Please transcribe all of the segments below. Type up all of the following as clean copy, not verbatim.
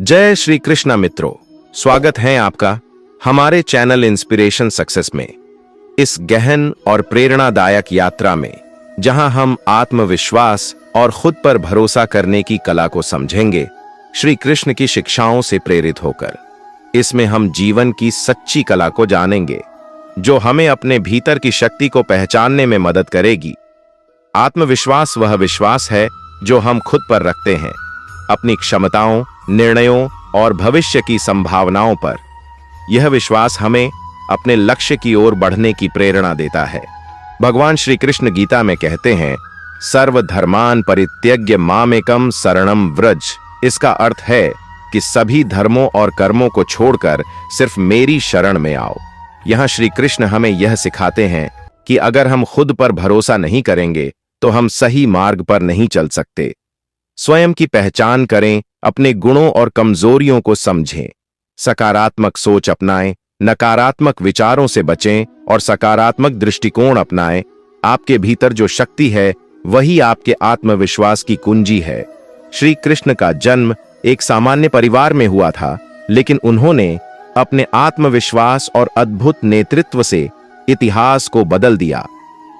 जय श्री कृष्णा मित्रों, स्वागत है आपका हमारे चैनल इंस्पिरेशन सक्सेस में। इस गहन और प्रेरणादायक यात्रा में जहां हम आत्मविश्वास और खुद पर भरोसा करने की कला को समझेंगे, श्री कृष्ण की शिक्षाओं से प्रेरित होकर। इसमें हम जीवन की सच्ची कला को जानेंगे जो हमें अपने भीतर की शक्ति को पहचानने में मदद करेगी। आत्मविश्वास वह विश्वास है जो हम खुद पर रखते हैं, अपनी क्षमताओं, निर्णयों और भविष्य की संभावनाओं पर। यह विश्वास हमें अपने लक्ष्य की ओर बढ़ने की प्रेरणा देता है। भगवान श्री कृष्ण गीता में कहते हैं, सर्वधर्मान परित्यज्य मामेकम शरणम व्रज। इसका अर्थ है कि सभी धर्मों और कर्मों को छोड़कर सिर्फ मेरी शरण में आओ। यहाँ श्री कृष्ण हमें यह सिखाते हैं कि अगर हम खुद पर भरोसा नहीं करेंगे तो हम सही मार्ग पर नहीं चल सकते। स्वयं की पहचान करें, अपने गुणों और कमजोरियों को समझें, सकारात्मक सोच अपनाएं, नकारात्मक विचारों से बचें और सकारात्मक दृष्टिकोण अपनाएं। आपके भीतर जो शक्ति है वही आपके आत्मविश्वास की कुंजी है। श्री कृष्ण का जन्म एक सामान्य परिवार में हुआ था, लेकिन उन्होंने अपने आत्मविश्वास और अद्भुत नेतृत्व से इतिहास को बदल दिया।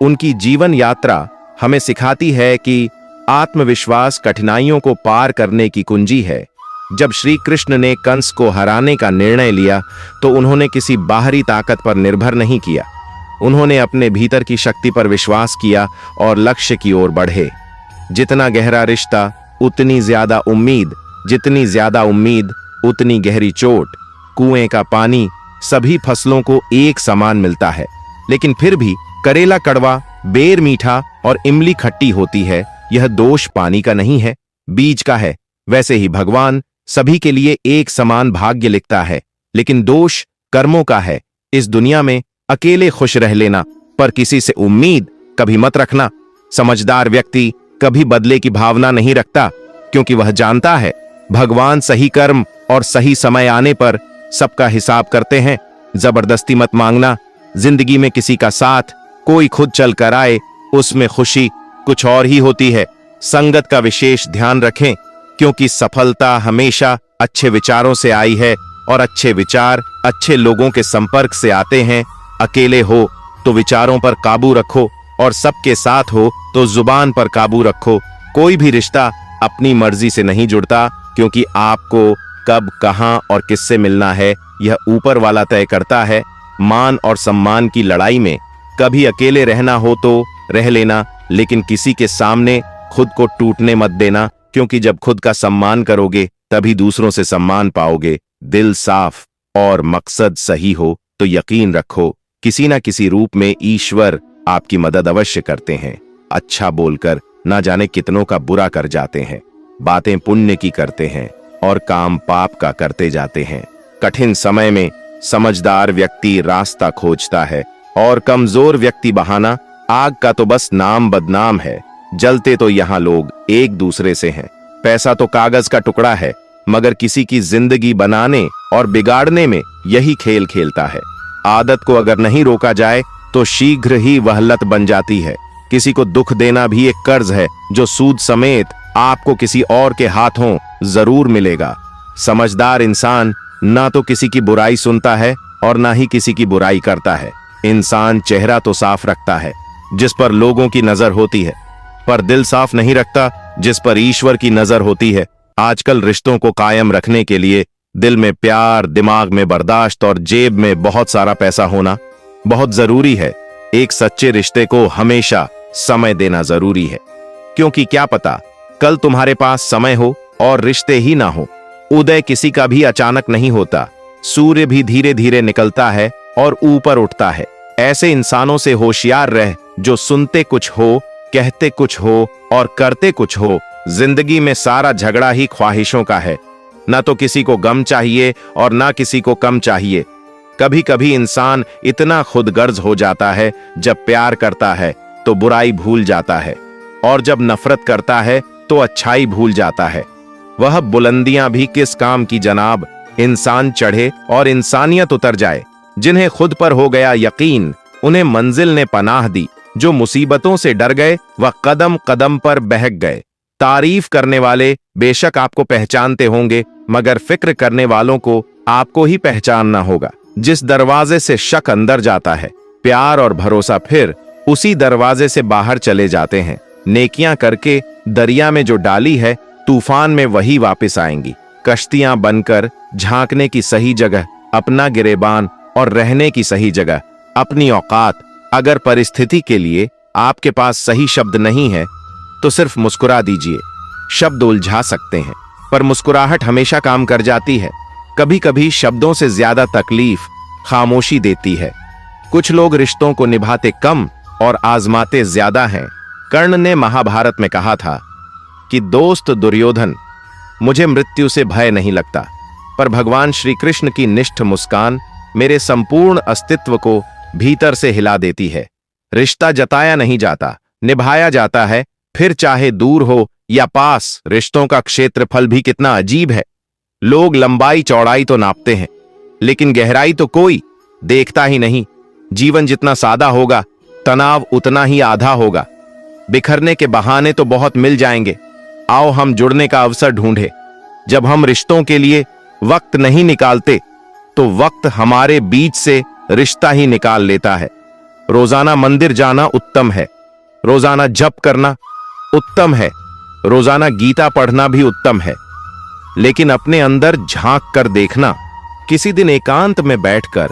उनकी जीवन यात्रा हमें सिखाती है कि आत्मविश्वास कठिनाइयों को पार करने की कुंजी है। जब श्री कृष्ण ने कंस को हराने का निर्णय लिया तो उन्होंने किसी बाहरी ताकत पर निर्भर नहीं किया। उन्होंने अपने भीतर की शक्ति पर विश्वास किया और लक्ष्य की ओर बढ़े। जितना गहरा रिश्ता उतनी ज्यादा उम्मीद, जितनी ज्यादा उम्मीद उतनी गहरी चोट। कुएं का पानी सभी फसलों को एक समान मिलता है, लेकिन फिर भी करेला कड़वा, बेर मीठा और इमली खट्टी होती है। यह दोष पानी का नहीं है, बीज का है। वैसे ही भगवान सभी के लिए एक समान भाग्य लिखता है, लेकिन दोष कर्मों का है। इस दुनिया में अकेले खुश रह लेना, पर किसी से उम्मीद कभी मत रखना। समझदार व्यक्ति कभी बदले की भावना नहीं रखता, क्योंकि वह जानता है भगवान सही कर्म और सही समय आने पर सबका हिसाब करते हैं। जबरदस्ती मत मांगना। जिंदगी में किसी का साथ कोई खुद चल कर आए, उसमें खुशी कुछ और ही होती है। संगत का विशेष ध्यान रखें, क्योंकि सफलता हमेशा अच्छे विचारों से आई है और अच्छे विचार अच्छे लोगों के संपर्क से आते हैं। अकेले हो तो विचारों पर काबू रखो और सबके साथ हो तो जुबान पर काबू रखो। कोई भी रिश्ता अपनी मर्जी से नहीं जुड़ता, क्योंकि आपको कब, कहां और किससे मिलना है यह ऊपर वाला तय करता है। मान और सम्मान की लड़ाई में कभी अकेले रहना हो तो रह लेना, लेकिन किसी के सामने खुद को टूटने मत देना, क्योंकि जब खुद का सम्मान करोगे तभी दूसरों से सम्मान पाओगे। दिल साफ और मकसद सही हो तो यकीन रखो किसी ना किसी रूप में ईश्वर आपकी मदद अवश्य करते हैं। अच्छा बोलकर ना जाने कितनों का बुरा कर जाते हैं। बातें पुण्य की करते हैं और काम पाप का करते जाते हैं। कठिन समय में समझदार व्यक्ति रास्ता खोजता है और कमजोर व्यक्ति बहाना। आग का तो बस नाम बदनाम है, जलते तो यहाँ लोग एक दूसरे से हैं। पैसा तो कागज का टुकड़ा है, मगर किसी की जिंदगी बनाने और बिगाड़ने में यही खेल खेलता है। आदत को अगर नहीं रोका जाए तो शीघ्र ही वह लत बन जाती है। किसी को दुख देना भी एक कर्ज है, जो सूद समेत आपको किसी और के हाथों जरूर मिलेगा। समझदार इंसान ना तो किसी की बुराई सुनता है और ना ही किसी की बुराई करता है। इंसान चेहरा तो साफ रखता है जिस पर लोगों की नजर होती है, पर दिल साफ नहीं रखता जिस पर ईश्वर की नजर होती है। आजकल रिश्तों को कायम रखने के लिए दिल में प्यार, दिमाग में बर्दाश्त और जेब में बहुत सारा पैसा होना बहुत जरूरी है। एक सच्चे रिश्ते को हमेशा समय देना जरूरी है, क्योंकि क्या पता कल तुम्हारे पास समय हो और रिश्ते ही ना हो। उदय किसी का भी अचानक नहीं होता। सूर्य भी धीरे धीरे निकलता है और ऊपर उठता है। ऐसे इंसानों से होशियार रह जो सुनते कुछ हो, कहते कुछ हो और करते कुछ हो। जिंदगी में सारा झगड़ा ही ख्वाहिशों का है। ना तो किसी को गम चाहिए और ना किसी को कम चाहिए। कभी कभी इंसान इतना खुदगर्ज हो जाता है, जब प्यार करता है तो बुराई भूल जाता है, और जब नफरत करता है तो अच्छाई भूल जाता है। वह बुलंदियां भी किस काम की जनाब, इंसान चढ़े और इंसानियत उतर जाए। जिन्हें खुद पर हो गया यकीन, उन्हें मंजिल ने पनाह दी। जो मुसीबतों से डर गए वह कदम कदम पर बहक गए। तारीफ करने वाले बेशक आपको पहचानते होंगे, मगर फिक्र करने वालों को आपको ही पहचानना होगा। जिस दरवाजे से शक अंदर जाता है, प्यार और भरोसा फिर उसी दरवाजे से बाहर चले जाते हैं। नेकियां करके दरिया में जो डाली है, तूफान में वही वापस आएंगी। कश्तियां बनकर झांकने की सही जगह अपना गिरेबान और रहने की सही जगह अपनी औकात। अगर परिस्थिति के लिए आपके पास सही शब्द नहीं है तो सिर्फ मुस्कुरा दीजिए। शब्द उलझा सकते हैं, पर मुस्कुराहट हमेशा काम कर जाती है। कभी कभी शब्दों से ज्यादा तकलीफ खामोशी देती है। कुछ लोग रिश्तों को निभाते कम और आजमाते ज्यादा हैं। कर्ण ने महाभारत में कहा था कि दोस्त दुर्योधन, मुझे मृत्यु से भय नहीं लगता, पर भगवान श्री कृष्ण की निष्ठ मुस्कान मेरे संपूर्ण अस्तित्व को भीतर से हिला देती है। रिश्ता जताया नहीं जाता, निभाया जाता है, फिर चाहे दूर हो या पास। रिश्तों का क्षेत्रफल भी कितना अजीब है। लोग लंबाई चौड़ाई तो नापते हैं, लेकिन गहराई तो कोई देखता ही नहीं। जीवन जितना सादा होगा, तनाव उतना ही आधा होगा। बिखरने के बहाने तो बहुत मिल जाएंगे, आओ हम जुड़ने का अवसर ढूंढे। जब हम रिश्तों के लिए वक्त नहीं निकालते, तो वक्त हमारे बीच से रिश्ता ही निकाल लेता है। रोजाना मंदिर जाना उत्तम है, रोजाना जप करना उत्तम है, रोजाना गीता पढ़ना भी उत्तम है, लेकिन अपने अंदर झांक कर देखना, किसी दिन एकांत में बैठकर,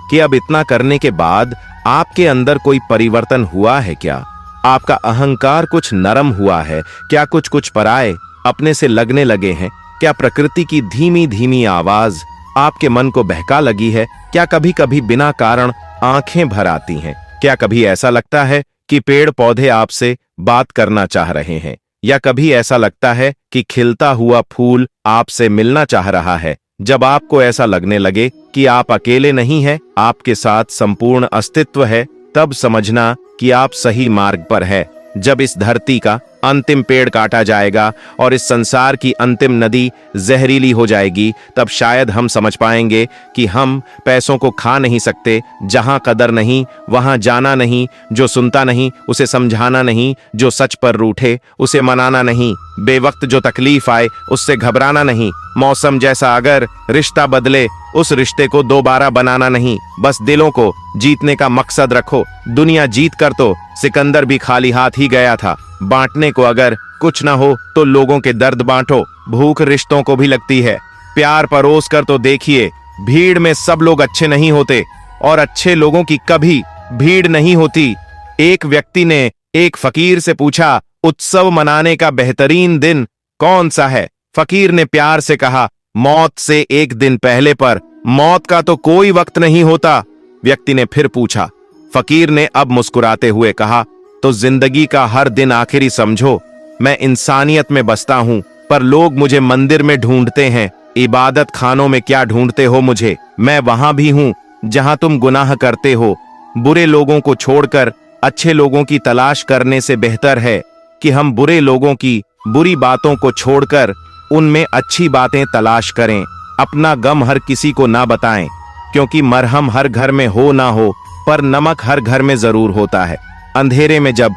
कि अब इतना करने के बाद आपके अंदर कोई परिवर्तन हुआ है क्या? आपका अहंकार कुछ नरम हुआ है क्या? कुछ कुछ पराये अपने से लगने लगे हैं क्या? प्रकृति की धीमी धीमी आवाज आपके मन को बहका लगी है क्या? कभी कभी बिना कारण आंखें भर आती हैं क्या? कभी ऐसा लगता है कि पेड़ पौधे आपसे बात करना चाह रहे हैं, या कभी ऐसा लगता है कि खिलता हुआ फूल आपसे मिलना चाह रहा है? जब आपको ऐसा लगने लगे कि आप अकेले नहीं हैं, आपके साथ संपूर्ण अस्तित्व है, तब समझना कि आप सही मार्ग पर है। जब इस धरती का अंतिम पेड़ काटा जाएगा और इस संसार की अंतिम नदी जहरीली हो जाएगी, तब शायद हम समझ पाएंगे कि हम पैसों को खा नहीं सकते। जहां कदर नहीं वहां जाना नहीं, जो सुनता नहीं उसे समझाना नहीं, जो सच पर रूठे उसे मनाना नहीं, बेवक्त जो तकलीफ आए उससे घबराना नहीं। मौसम जैसा अगर रिश्ता बदले, उस रिश्ते को दोबारा बनाना नहीं। बस दिलों को जीतने का मकसद रखो। दुनिया जीत कर तो सिकंदर भी खाली हाथ ही गया था। बांटने को अगर कुछ ना हो तो लोगों के दर्द बांटो। भूख रिश्तों को भी लगती है, प्यार परोस कर तो देखिए। भीड़ में सब लोग अच्छे नहीं होते और अच्छे लोगों की कभी भीड़ नहीं होती। एक व्यक्ति ने एक फकीर से पूछा, उत्सव मनाने का बेहतरीन दिन कौन सा है? फकीर ने प्यार से कहा, मौत से एक दिन पहले, पर मौत का तो कोई वक्त नहीं होता। व्यक्ति ने फिर पूछा। फकीर ने अब मुस्कुराते हुए कहा, तो जिंदगी का हर दिन आखिरी समझो। मैं इंसानियत में बसता हूं, पर लोग मुझे मंदिर में ढूंढते हैं। इबादत खानों में क्या ढूंढते हो मुझे? मैं वहां भी हूं जहां तुम गुनाह करते हो। बुरे लोगों को छोड़कर अच्छे लोगों की तलाश करने से बेहतर है कि हम बुरे लोगों की बुरी बातों को छोड़कर उनमें अच्छी बातें तलाश करें। अपना गम हर किसी को ना बताएं, क्योंकि मरहम हर घर में हो ना हो, पर नमक हर घर में जरूर होता है। अंधेरे में जब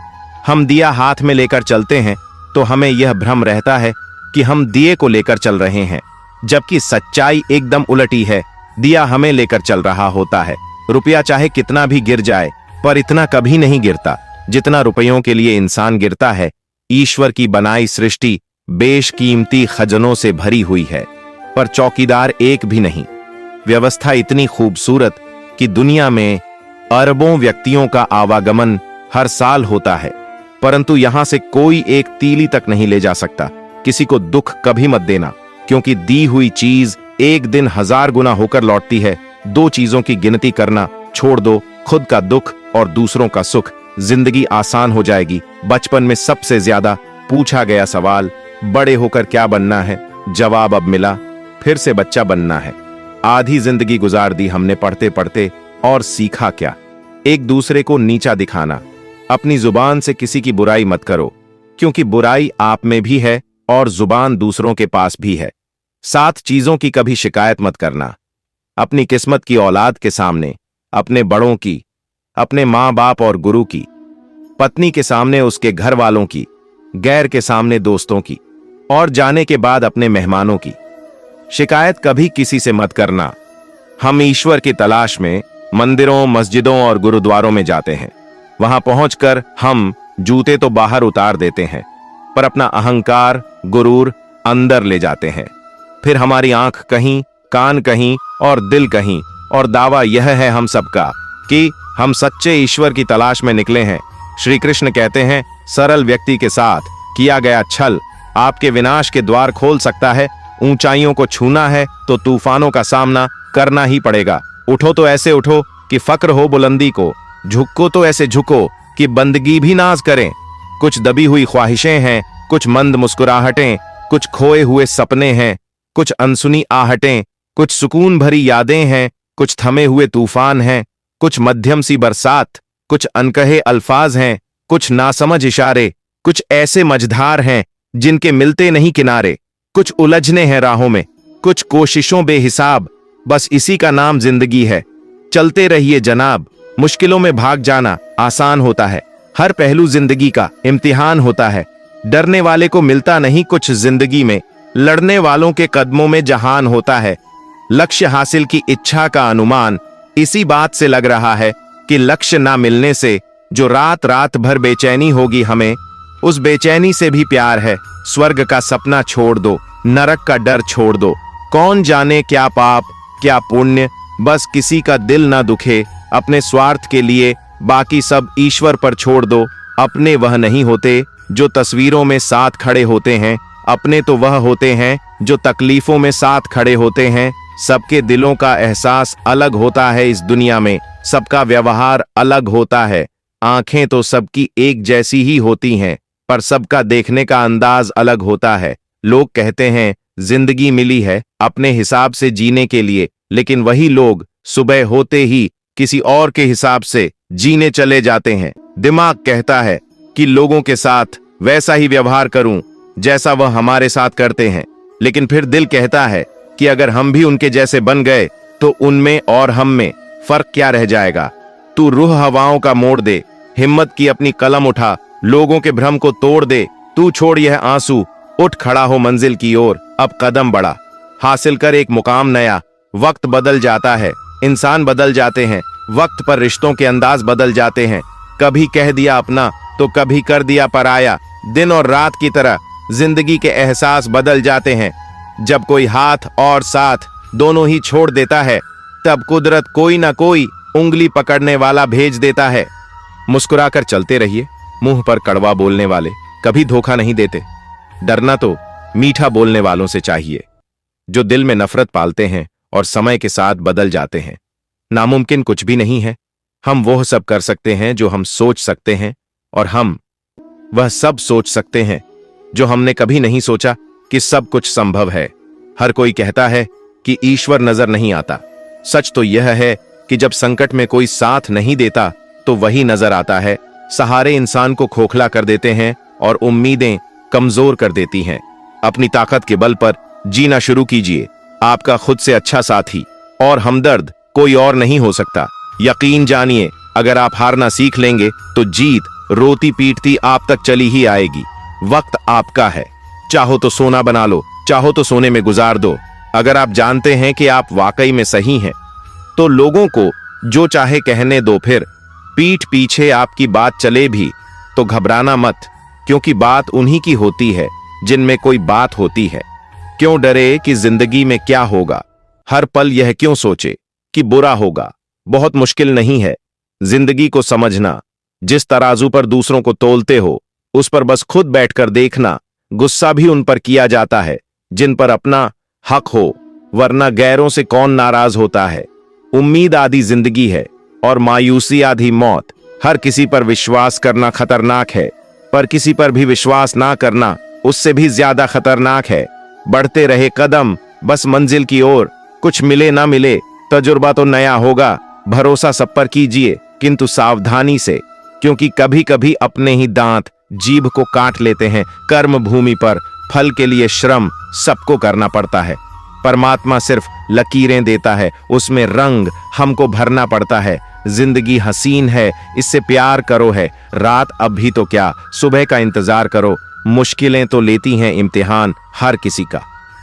हम दिया हाथ में लेकर चलते हैं, तो हमें यह भ्रम रहता है कि हम दिए को लेकर चल रहे हैं, जबकि सच्चाई एकदम उलटी है। दिया हमें लेकर चल रहा होता है। रुपया चाहे कितना भी गिर जाए, पर इतना कभी नहीं गिरता जितना रुपयों के लिए इंसान गिरता है। ईश्वर की बनाई सृष्टि बेशकीमती खजनों से भरी हुई है, पर चौकीदार एक भी नहीं। व्यवस्था इतनी खूबसूरत कि दुनिया में अरबों व्यक्तियों का आवागमन हर साल होता है, परंतु यहां से कोई एक तीली तक नहीं ले जा सकता। किसी को दुख कभी मत देना, क्योंकि दी हुई चीज एक दिन 1000 गुना होकर लौटती है। 2 चीजों की गिनती करना छोड़ दो, खुद का दुख और दूसरों का सुख। जिंदगी आसान हो जाएगी। बचपन में सबसे ज्यादा पूछा गया सवाल, बड़े होकर क्या बनना है? जवाब अब मिला, फिर से बच्चा बनना है। आधी जिंदगी गुजार दी हमने पढ़ते पढ़ते, और सीखा क्या? एक दूसरे को नीचा दिखाना। अपनी जुबान से किसी की बुराई मत करो, क्योंकि बुराई आप में भी है और जुबान दूसरों के पास भी है। 7 चीजों की कभी शिकायत मत करना। अपनी किस्मत की औलाद के सामने, अपने बड़ों की, अपने माँ बाप और गुरु की, पत्नी के सामने उसके घर वालों की, गैर के सामने दोस्तों की, और जाने के बाद अपने मेहमानों की। शिकायत कभी किसी से मत करना। हम ईश्वर की तलाश में मंदिरों, मस्जिदों और गुरुद्वारों में जाते हैं। वहां पहुंचकर हम जूते तो बाहर उतार देते हैं, पर अपना अहंकार, गुरूर अंदर ले जाते हैं। फिर हमारी आंख कहीं, कान कहीं और दिल कहीं, और दावा यह है हम सबका कि हम सच्चे ईश्वर की तलाश में निकले हैं। श्री कृष्ण कहते हैं, सरल व्यक्ति के साथ किया गया छल आपके विनाश के द्वार खोल सकता है। ऊंचाइयों को छूना है तो तूफानों का सामना करना ही पड़ेगा। उठो तो ऐसे उठो कि फक्र हो बुलंदी को, झुको तो ऐसे झुको कि बंदगी भी नाज करें। कुछ दबी हुई ख्वाहिशें हैं, कुछ मंद मुस्कुराहटें, कुछ खोए हुए सपने हैं, कुछ अनसुनी आहटें, कुछ सुकून भरी यादें हैं, कुछ थमे हुए तूफान हैं, कुछ मध्यम सी बरसात, कुछ अनकहे अल्फाज हैं, कुछ नासमझ इशारे, कुछ ऐसे मझधार हैं जिनके मिलते नहीं किनारे, कुछ उलझने हैं राहों में, कुछ कोशिशों बेहिसाब। बस इसी का नाम जिंदगी है। चलते रहिए जनाब। मुश्किलों में भाग जाना आसान होता है, हर पहलू जिंदगी का इम्तिहान होता है। डरने वाले को मिलता नहीं कुछ जिंदगी में, लड़ने वालों के कदमों में जहान होता है। लक्ष्य हासिल की इच्छा का अनुमान इसी बात से लग रहा है कि लक्ष्य ना मिलने से जो रात रात भर बेचैनी होगी हमें, उस बेचैनी से भी प्यार है। स्वर्ग का सपना छोड़ दो, नरक का डर छोड़ दो। कौन जाने क्या पाप क्या पुण्य, बस किसी का दिल ना दुखे। अपने स्वार्थ के लिए बाकी सब ईश्वर पर छोड़ दो। अपने वह नहीं होते जो तस्वीरों में साथ खड़े होते हैं, अपने तो वह होते हैं जो तकलीफों में साथ खड़े होते हैं। सबके दिलों का एहसास अलग होता है इस दुनिया में, सबका व्यवहार अलग होता है। आंखें तो सबकी एक जैसी ही होती हैं, पर सबका देखने का अंदाज अलग होता है। लोग कहते हैं जिंदगी मिली है अपने हिसाब से जीने के लिए, लेकिन वही लोग सुबह होते ही किसी और के हिसाब से जीने चले जाते हैं। दिमाग कहता है कि लोगों के साथ वैसा ही व्यवहार करूं जैसा वह हमारे साथ करते हैं, लेकिन फिर दिल कहता है कि अगर हम भी उनके जैसे बन गए तो उनमें और हम में फर्क क्या रह जाएगा। तू रूह हवाओं का मोड़ दे, हिम्मत की अपनी कलम उठा, लोगों के भ्रम को तोड़ दे। तू छोड़ यह आंसू, उठ खड़ा हो मंजिल की ओर, अब कदम बढ़ा, हासिल कर एक मुकाम नया। वक्त बदल जाता है, इंसान बदल जाते हैं, वक्त पर रिश्तों के अंदाज बदल जाते हैं। कभी कह दिया अपना तो कभी कर दिया पराया। दिन और रात की तरह जिंदगी के एहसास बदल जाते हैं। जब कोई हाथ और साथ दोनों ही छोड़ देता है, तब कुदरत कोई ना कोई उंगली पकड़ने वाला भेज देता है। मुस्कुराकर चलते रहिए, मुंह पर कड़वा बोलने वाले कभी धोखा नहीं देते। डरना तो मीठा बोलने वालों से चाहिए, जो दिल में नफरत पालते हैं और समय के साथ बदल जाते हैं। नामुमकिन कुछ भी नहीं है। हम वह सब कर सकते हैं जो हम सोच सकते हैं, और हम वह सब सोच सकते हैं जो हमने कभी नहीं सोचा कि सब कुछ संभव है। हर कोई कहता है कि ईश्वर नजर नहीं आता। सच तो यह है कि जब संकट में कोई साथ नहीं देता तो वही नजर आता है। सहारे इंसान को खोखला कर देते हैं और उम्मीदें कमजोर कर देती हैं। अपनी ताकत के बल पर जीना शुरू कीजिए। आपका खुद से अच्छा साथी और हमदर्द कोई और नहीं हो सकता। यकीन जानिए, अगर आप हारना सीख लेंगे तो जीत रोती पीटती आप तक चली ही आएगी। वक्त आपका है, चाहो तो सोना बना लो, चाहो तो सोने में गुजार दो। अगर आप जानते हैं कि आप वाकई में सही हैं, तो लोगों को जो चाहे कहने दो। फिर पीठ पीछे आपकी बात चले भी तो घबराना मत, क्योंकि बात उन्हीं की होती है जिनमें कोई बात होती है। क्यों डरे कि जिंदगी में क्या होगा, हर पल यह क्यों सोचे कि बुरा होगा। बहुत मुश्किल नहीं है जिंदगी को समझना। जिस तराजू पर दूसरों को तोलते हो, उस पर बस खुद बैठकर देखना। गुस्सा भी उन पर किया जाता है जिन पर अपना हक हो, वरना गैरों से कौन नाराज होता है। उम्मीद आधी जिंदगी है और मायूसी आधी मौत। हर किसी पर विश्वास करना खतरनाक है, पर किसी पर भी विश्वास ना करना उससे भी ज्यादा खतरनाक है। बढ़ते रहे कदम बस मंजिल की ओर, कुछ मिले ना मिले तजुर्बा तो नया होगा। भरोसा सब पर कीजिए, किंतु सावधानी से, क्योंकि कभी कभी अपने ही दांत जीभ को काट लेते हैं। कर्म भूमि पर फल के लिए श्रम सबको करना पड़ता है। परमात्मा सिर्फ लकीरें देता है, उसमें रंग हमको भरना पड़ता है। जिंदगी हसीन है, इससे प्यार करो है, रात अब भी तो क्या, सुबह का इंतजार करो। मुश्किलें तो लेती हैं इम्तिहान हर किसी का,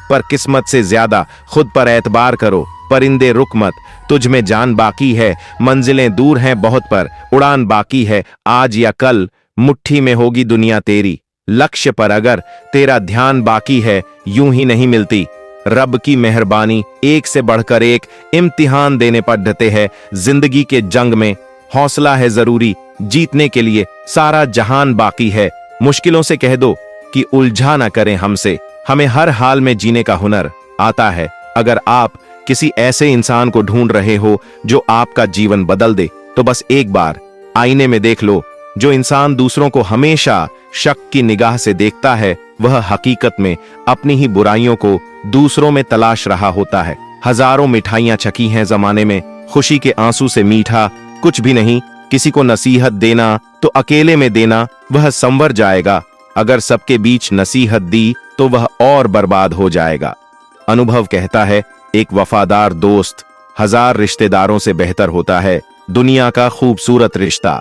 पर किस्मत से ज्यादा खुद पर एतबार करो। परिंदे रुक मत, तुझ में जान बाकी है, मंजिलें दूर हैं बहुत पर उड़ान बाकी है। आज या कल मुट्ठी में होगी दुनिया तेरी, लक्ष्य पर अगर तेरा ध्यान बाकी है, यूं ही नहीं मिलती रब की मेहरबानी। एक से बढ़कर एक इम्तिहान देने पर डटे हैं जिंदगी के जंग में, हौसला है जरूरी जीतने के लिए, सारा जहान बाकी है। मुश्किलों से कह दो कि उलझा ना करें हमसे, हमें हर हाल में जीने का हुनर आता है। अगर आप किसी ऐसे इंसान को ढूंढ रहे हो जो आपका जीवन बदल दे, तो बस एक बार आईने में देख लो। जो इंसान दूसरों को हमेशा शक की निगाह से देखता है, वह हकीकत में अपनी ही बुराइयों को दूसरों में तलाश रहा होता है। हजारों मिठाइयां छकी हैं जमाने में, खुशी के आंसू से मीठा कुछ भी नहीं। किसी को नसीहत देना तो अकेले में देना, वह संवर जाएगा। अगर सबके बीच नसीहत दी तो वह और बर्बाद हो जाएगा। अनुभव कहता है, एक वफादार दोस्त हजार रिश्तेदारों से बेहतर होता है। दुनिया का खूबसूरत रिश्ता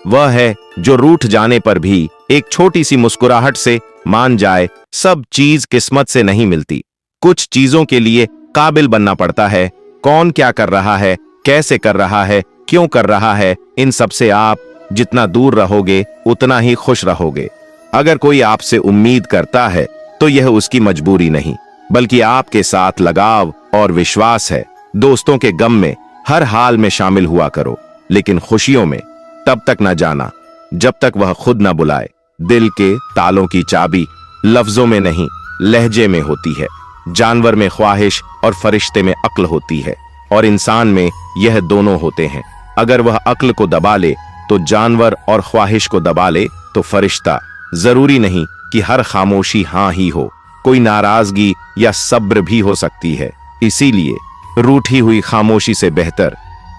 वह है जो रूठ जाने पर भी एक छोटी सी मुस्कुराहट से मान जाए। सब चीज किस्मत से नहीं मिलती, कुछ चीजों के लिए काबिल बनना पड़ता है। कौन क्या कर रहा है, कैसे कर रहा है, क्यों कर रहा है, इन सब से आप जितना दूर रहोगे उतना ही खुश रहोगे। अगर कोई आपसे उम्मीद करता है तो यह उसकी मजबूरी नहीं, बल्कि आपके साथ लगाव और विश्वास है। दोस्तों के गम में हर हाल में शामिल हुआ करो, लेकिन खुशियों में तब तक न जाना जब तक वह खुद न बुलाए। दिल के तालों की चाबी लफ्जों में नहीं, लहजे में होती है। जानवर में ख्वाहिश और फरिश्ते में अक्ल होती है, और इंसान में यह दोनों होते हैं। अगर वह अक्ल को दबा ले तो जानवर, और ख्वाहिश को दबा ले तो फरिश्ता। जरूरी नहीं कि हर खामोशी हाँ ही हो, कोई नाराजगी या सब्र भी हो सकती है। इसीलिए रूठी हुई खामोशी से बेहतर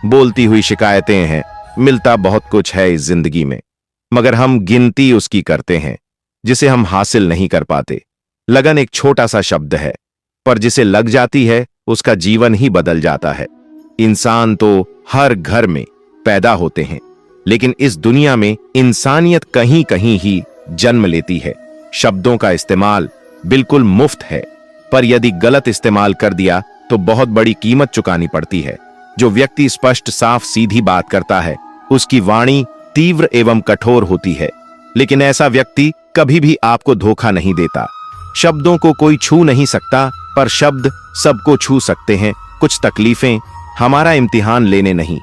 बोलती हुई शिकायतें हैं। मिलता बहुत कुछ है इस जिंदगी में, मगर हम गिनती उसकी करते हैं जिसे हम हासिल नहीं कर पाते। लगन एक छोटा सा शब्द है, पर जिसे लग जाती है उसका जीवन ही बदल जाता है। इंसान तो हर घर में पैदा होते हैं, लेकिन इस दुनिया में इंसानियत कहीं कहीं ही जन्म लेती है। शब्दों का इस्तेमाल बिल्कुल मुफ्त है, पर यदि गलत इस्तेमाल कर दिया तो बहुत बड़ी कीमत चुकानी पड़ती है। जो व्यक्ति स्पष्ट, साफ, सीधी बात करता है, उसकी वाणी तीव्र एवं कठोर होती है, लेकिन ऐसा व्यक्ति कभी भी आपको धोखा नहीं देता। शब्दों को कोई छू नहीं सकता, पर शब्द सबको छू सकते हैं। कुछ तकलीफें हमारा इम्तिहान लेने नहीं,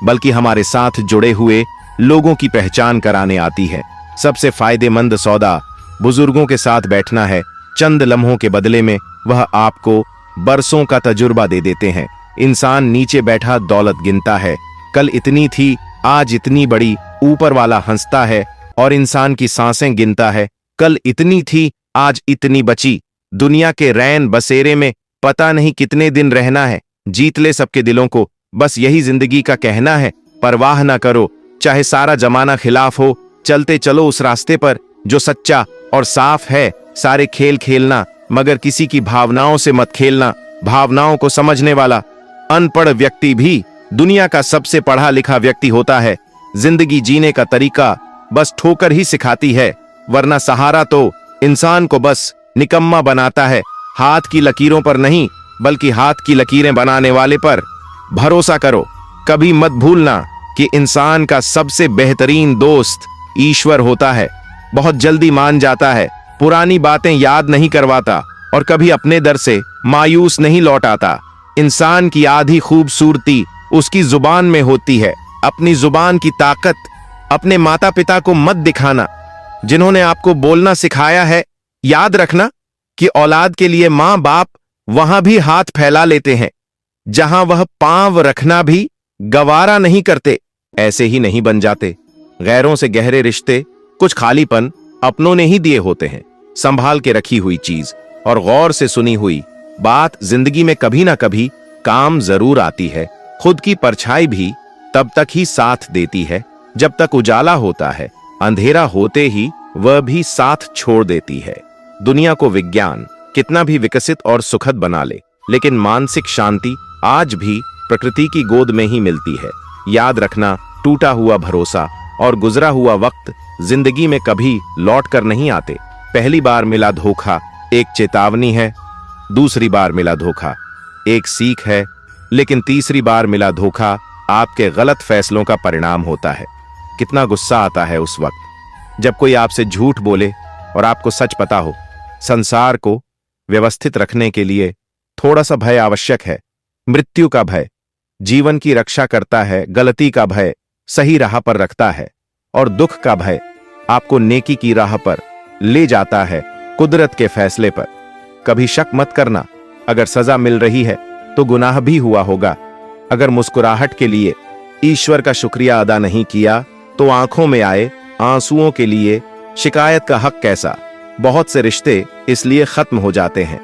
बल्कि हमारे साथ जुड़े हुए लोगों की पहचान कराने आती है। सबसे फायदेमंद सौदा बुजुर्गों के साथ बैठना है। चंद लम्हों के बदले में वह आपको बरसों का तजुर्बा दे देते हैं। इंसान नीचे बैठा दौलत गिनता है, कल इतनी थी आज इतनी बड़ी, ऊपर वाला हंसता है। और इंसान की सांसें गिनता है, कल इतनी थी आज इतनी बची। दुनिया के रैन बसेरे में पता नहीं कितने दिन रहना है। जीत ले सबके दिलों को, बस यही जिंदगी का कहना है। परवाह ना करो चाहे सारा जमाना खिलाफ हो, चलते चलो उस रास्ते पर जो सच्चा और साफ है। सारे खेल खेलना, मगर किसी की भावनाओं से मत खेलना। भावनाओं को समझने वाला अनपढ़ व्यक्ति भी दुनिया का सबसे पढ़ा लिखा व्यक्ति होता है। जिंदगी जीने का तरीका बस ठोकर ही सिखाती है, वरना सहारा तो इंसान को बस निकम्मा बनाता है। हाथ की लकीरों पर नहीं, बल्कि हाथ की लकीरें बनाने वाले पर भरोसा करो। कभी मत भूलना कि इंसान का सबसे बेहतरीन दोस्त ईश्वर होता है। बहुत जल्दी मान जाता है, पुरानी बातें याद नहीं करवाता, और कभी अपने दर से मायूस नहीं लौट आता। इंसान की आधी खूबसूरती उसकी जुबान में होती है। अपनी जुबान की ताकत अपने माता पिता को मत दिखाना, जिन्होंने आपको बोलना सिखाया है। याद रखना कि औलाद के लिए मां बाप वहां भी हाथ फैला लेते हैं जहां वह पांव रखना भी गवारा नहीं करते। ऐसे ही नहीं बन जाते। गैरों से गहरे रिश्ते कुछ खालीपन अपनों ने ही दिए होते हैं। संभाल के रखी हुई चीज और गौर से सुनी हुई बात जिंदगी में कभी ना कभी काम जरूर आती है। खुद की परछाई भी तब तक ही साथ देती है जब तक उजाला होता है। अंधेरा होते ही वह भी साथ छोड़ देती है। दुनिया को विज्ञान कितना भी विकसित और सुखद बना ले, लेकिन मानसिक शांति आज भी प्रकृति की गोद में ही मिलती है। याद रखना, टूटा हुआ भरोसा और गुजरा हुआ वक्त जिंदगी में कभी लौट कर नहीं आते। पहली बार मिला धोखा एक चेतावनी है, दूसरी बार मिला धोखा एक सीख है, लेकिन तीसरी बार मिला धोखा आपके गलत फैसलों का परिणाम होता है। कितना गुस्सा आता है उस वक्त जब कोई आपसे झूठ बोले और आपको सच पता हो। संसार को व्यवस्थित रखने के लिए थोड़ा सा भय आवश्यक है। मृत्यु का भय जीवन की रक्षा करता है, गलती का भय सही राह पर रखता है, और दुख का भय आपको नेकी की राह पर ले जाता है, कुदरत के फैसले पर। कभी शक मत करना, अगर सजा मिल रही है तो गुनाह भी हुआ होगा। अगर मुस्कुराहट के लिए ईश्वर का शुक्रिया अदा नहीं किया तो आंखों में आए आंसुओं के लिए शिकायत का हक कैसा। बहुत से रिश्ते इसलिए खत्म हो जाते हैं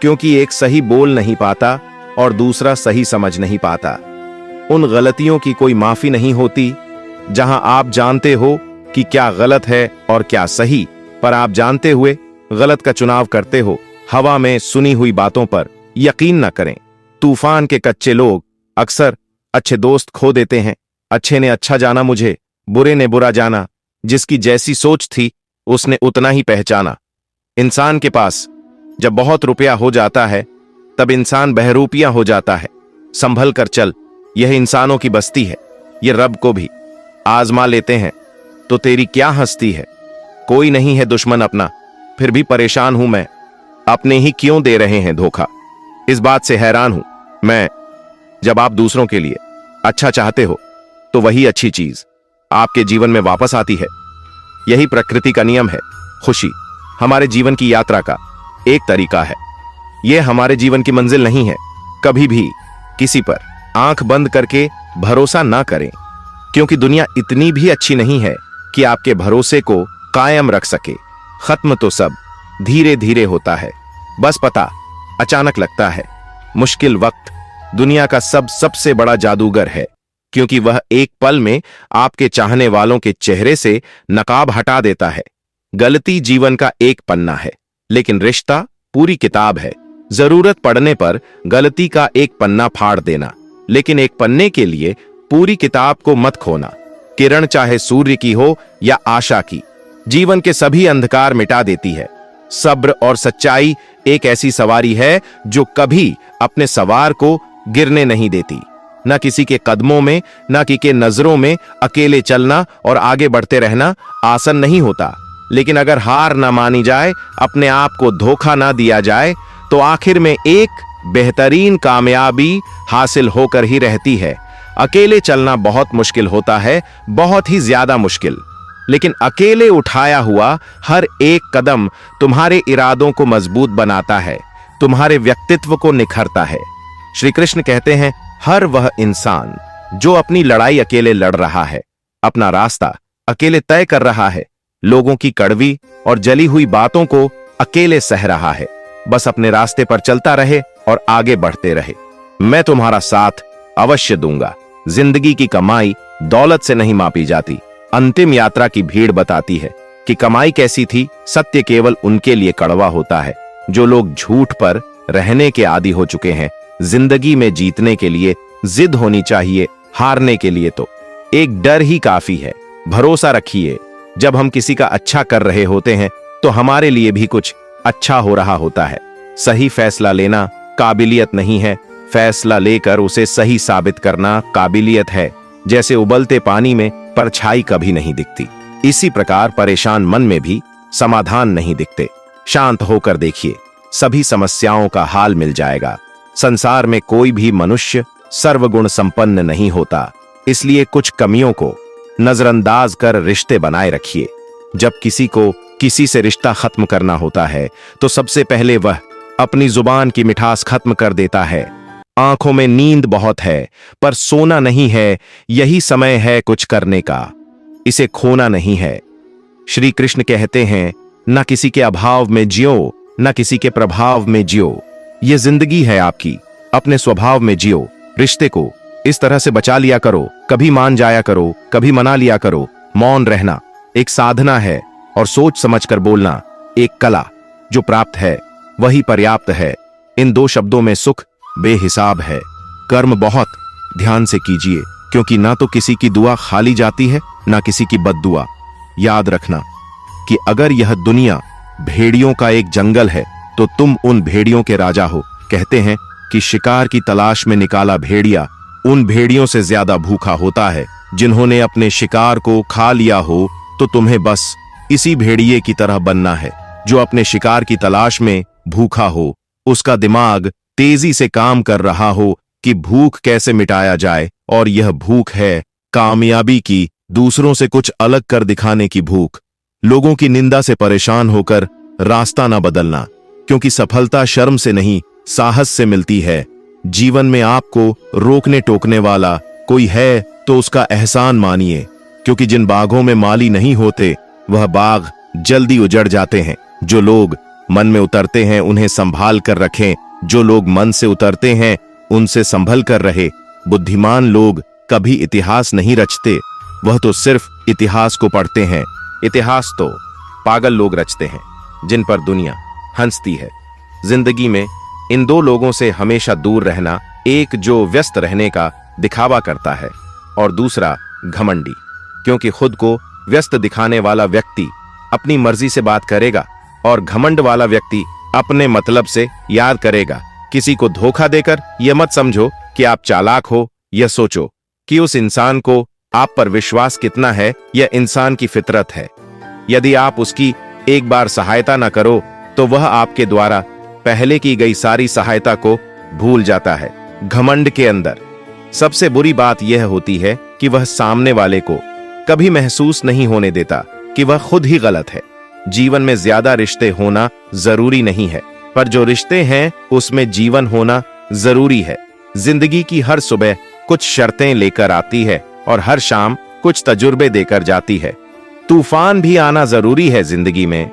क्योंकि एक सही बोल नहीं पाता और दूसरा सही समझ नहीं पाता। उन गलतियों की कोई माफी नहीं होती जहां आप जानते हो कि क्या गलत है और क्या सही, पर आप जानते हुए गलत का चुनाव करते हो। हवा में सुनी हुई बातों पर यकीन न करें। तूफान के कच्चे लोग अक्सर अच्छे दोस्त खो देते हैं। अच्छे ने अच्छा जाना मुझे, बुरे ने बुरा जाना। जिसकी जैसी सोच थी उसने उतना ही पहचाना। इंसान के पास जब बहुत रुपया हो जाता है तब इंसान बहरूपिया हो जाता है। संभल कर चल, यह इंसानों की बस्ती है। ये रब को भी आजमा लेते हैं तो तेरी क्या हस्ती है। कोई नहीं है दुश्मन अपना, फिर भी परेशान हूं मैं। अपने ही क्यों दे रहे हैं धोखा, इस बात से हैरान हूं मैं। जब आप दूसरों के लिए अच्छा चाहते हो तो वही अच्छी चीज आपके जीवन में वापस आती है। यही प्रकृति का नियम है। खुशी हमारे जीवन की यात्रा का एक तरीका है। यह हमारे जीवन की मंजिल नहीं है। कभी भी किसी पर आंख बंद करके भरोसा ना करें, क्योंकि दुनिया इतनी भी अच्छी नहीं है कि आपके भरोसे को कायम रख सके। खत्म तो सब धीरे धीरे होता है, बस पता अचानक लगता है। मुश्किल वक्त दुनिया का सबसे बड़ा जादूगर है, क्योंकि वह एक पल में आपके चाहने वालों के चेहरे से नकाब हटा देता है। गलती जीवन का एक पन्ना है, लेकिन रिश्ता पूरी किताब है। जरूरत पड़ने पर गलती का एक पन्ना फाड़ देना, लेकिन एक पन्ने के लिए पूरी किताब को मत खोना। किरण चाहे सूर्य की हो या आशा की, जीवन के सभी अंधकार मिटा देती है। सब्र और सच्चाई एक ऐसी सवारी है जो कभी अपने सवार को गिरने नहीं देती। न किसी के कदमों में, न किसी के नजरों में अकेले चलना और आगे बढ़ते रहना आसान नहीं होता। लेकिन अगर हार ना मानी जाए, अपने आप को धोखा ना दिया जाए, तो आखिर में एक बेहतरीन कामयाबी हासिल होकर ही रहती है। अकेले चलना बहुत मुश्किल होता है, बहुत ही ज्यादा मुश्किल, लेकिन अकेले उठाया हुआ हर एक कदम तुम्हारे इरादों को मजबूत बनाता है, तुम्हारे व्यक्तित्व को निखरता है। श्री कृष्ण कहते हैं, हर वह इंसान जो अपनी लड़ाई अकेले लड़ रहा है, अपना रास्ता अकेले तय कर रहा है, लोगों की कड़वी और जली हुई बातों को अकेले सह रहा है, बस अपने रास्ते पर चलता रहे और आगे बढ़ते रहे। मैं तुम्हारा साथ अवश्य दूंगा। जिंदगी की कमाई दौलत से नहीं मापी जाती। अंतिम यात्रा की भीड़ बताती है कि कमाई कैसी थी। सत्य केवल उनके लिए कड़वा होता है जो लोग झूठ पर रहने के आदी हो चुके हैं। जिंदगी में जीतने के लिए जिद होनी चाहिए, हारने के लिए तो एक डर ही काफी है। भरोसा रखिए, जब हम किसी का अच्छा कर रहे होते हैं तो हमारे लिए भी कुछ अच्छा हो रहा होता है। सही फैसला लेना काबिलियत नहीं है, फैसला लेकर उसे सही साबित करना काबिलियत है। जैसे उबलते पानी में परछाई कभी नहीं दिखती, इसी प्रकार परेशान मन में भी समाधान नहीं दिखते। शांत होकर देखिए, सभी समस्याओं का हाल मिल जाएगा। संसार में कोई भी मनुष्य सर्वगुण संपन्न नहीं होता, इसलिए कुछ कमियों को नजरअंदाज कर रिश्ते बनाए रखिए। जब किसी को किसी से रिश्ता खत्म करना होता है तो सबसे पहले वह अपनी जुबान की मिठास खत्म कर देता है। आंखों में नींद बहुत है पर सोना नहीं है, यही समय है कुछ करने का, इसे खोना नहीं है। श्री कृष्ण कहते हैं, न किसी के अभाव में जियो, न किसी के प्रभाव में जियो। ये जिंदगी है आपकी, अपने स्वभाव में जियो। रिश्ते को इस तरह से बचा लिया करो, कभी मान जाया करो, कभी मना लिया करो। मौन रहना एक साधना है और सोच समझकर बोलना एक कला। जो प्राप्त है वही पर्याप्त है। इन दो शब्दों में सुख बेहिसाब है। कर्म बहुत ध्यान से कीजिए, क्योंकि ना तो किसी की दुआ खाली जाती है, ना किसी की बद्दुआ। याद रखना कि अगर यह दुनिया भेड़ियों का एक जंगल है तो तुम उन भेड़ियों के राजा हो। कहते हैं कि शिकार की तलाश में निकाला भेड़िया उन भेड़ियों से ज्यादा भूखा होता है जिन्होंने अपने शिकार को खा लिया हो। तो तुम्हें बस इसी भेड़िए की तरह बनना है जो अपने शिकार की तलाश में भूखा हो। उसका दिमाग तेजी से काम कर रहा हो कि भूख कैसे मिटाया जाए, और यह भूख है कामयाबी की, दूसरों से कुछ अलग कर दिखाने की भूख। लोगों की निंदा से परेशान होकर रास्ता न बदलना, क्योंकि सफलता शर्म से नहीं साहस से मिलती है। जीवन में आपको रोकने टोकने वाला कोई है तो उसका एहसान मानिए, क्योंकि जिन बागों में माली नहीं होते वह बाग जल्दी उजड़ जाते हैं। जो लोग मन में उतरते हैं उन्हें संभाल कर रखें, जो लोग मन से उतरते हैं उनसे संभल कर रहे। बुद्धिमान लोग कभी इतिहास नहीं रचते, वह तो सिर्फ इतिहास को पढ़ते हैं। इतिहास तो पागल लोग रचते हैं जिन पर दुनिया हंसती है। जिंदगी में इन दो लोगों से हमेशा दूर रहना, एक जो व्यस्त रहने का दिखावा करता है और दूसरा घमंडी, क्योंकि खुद को व्यस्त दिखाने वाला व्यक्ति अपनी मर्जी से बात करेगा और घमंड वाला व्यक्ति अपने मतलब से याद करेगा। किसी को धोखा देकर यह मत समझो कि आप चालाक हो, यह सोचो कि उस इंसान को आप पर विश्वास कितना है। यह इंसान की फितरत है। यदि आप उसकी एक बार सहायता न करो तो वह आपके द्वारा पहले की गई सारी सहायता को भूल जाता है। घमंड के अंदर सबसे बुरी बात यह होती है कि वह सामने वाले को कभी महसूस नहीं होने देता कि वह खुद ही गलत है। जीवन में ज्यादा रिश्ते होना जरूरी नहीं है, पर जो रिश्ते हैं उसमें जीवन होना जरूरी है। जिंदगी की हर सुबह कुछ शर्तें लेकर आती है और हर शाम कुछ तजुर्बे देकर जाती है। तूफान भी आना जरूरी है जिंदगी में,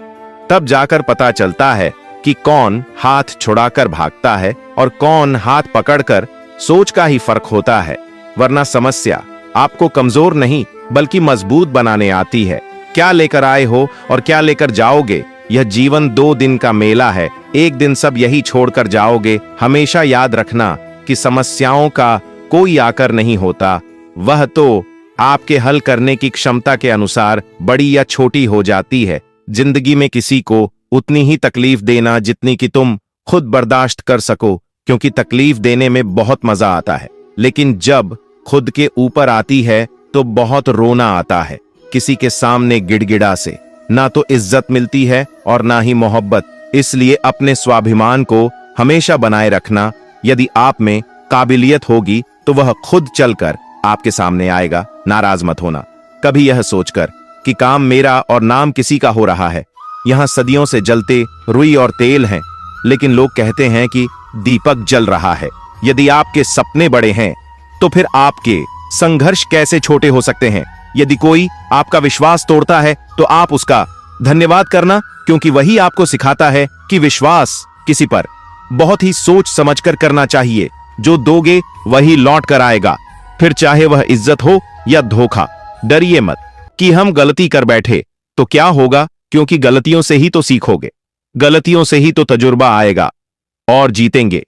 तब जाकर पता चलता है कि कौन हाथ छुड़ाकर भागता है और कौन हाथ पकड़कर। सोच का ही फर्क होता है, वरना समस्या आपको कमजोर नहीं बल्कि मजबूत बनाने आती है। क्या लेकर आए हो और क्या लेकर जाओगे, यह जीवन 2 दिन का मेला है। एक दिन सब यही छोड़कर जाओगे। हमेशा याद रखना कि समस्याओं का कोई आकर नहीं होता, वह तो आपके हल करने की क्षमता के अनुसार बड़ी या छोटी हो जाती है। जिंदगी में किसी को उतनी ही तकलीफ देना जितनी कि तुम खुद बर्दाश्त कर सको, क्योंकि तकलीफ देने में बहुत मजा आता है, लेकिन जब खुद के ऊपर आती है तो बहुत रोना आता है। किसी के सामने गिड़गिड़ा से ना तो इज्जत मिलती है और ना ही मोहब्बत। इसलिए अपने स्वाभिमान को हमेशा बनाए रखना। यदि आप में काबिलियत होगी तो वह खुद चलकर आपके सामने आएगा। नाराज मत होना कभी यह सोचकर कि काम मेरा और नाम किसी का हो रहा है। यहाँ सदियों से जलते रुई और तेल हैं, लेकिन लोग कहते हैं कि दीपक जल रहा है। यदि आपके सपने बड़े हैं तो फिर आपके संघर्ष कैसे छोटे हो सकते हैं। यदि कोई आपका विश्वास तोड़ता है तो आप उसका धन्यवाद करना, क्योंकि वही आपको सिखाता है कि विश्वास किसी पर बहुत ही सोच समझकर करना चाहिए। जो दोगे वही लौट कर आएगा, फिर चाहे वह इज्जत हो या धोखा। डरिए मत कि हम गलती कर बैठे तो क्या होगा, क्योंकि गलतियों से ही तो सीखोगे, गलतियों से ही तो तजुर्बा आएगा और जीतेंगे।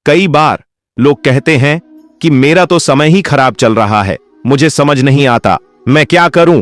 कई बार लोग कहते हैं कि मेरा तो समय ही खराब चल रहा है, मुझे समझ नहीं आता, मैं क्या करूं,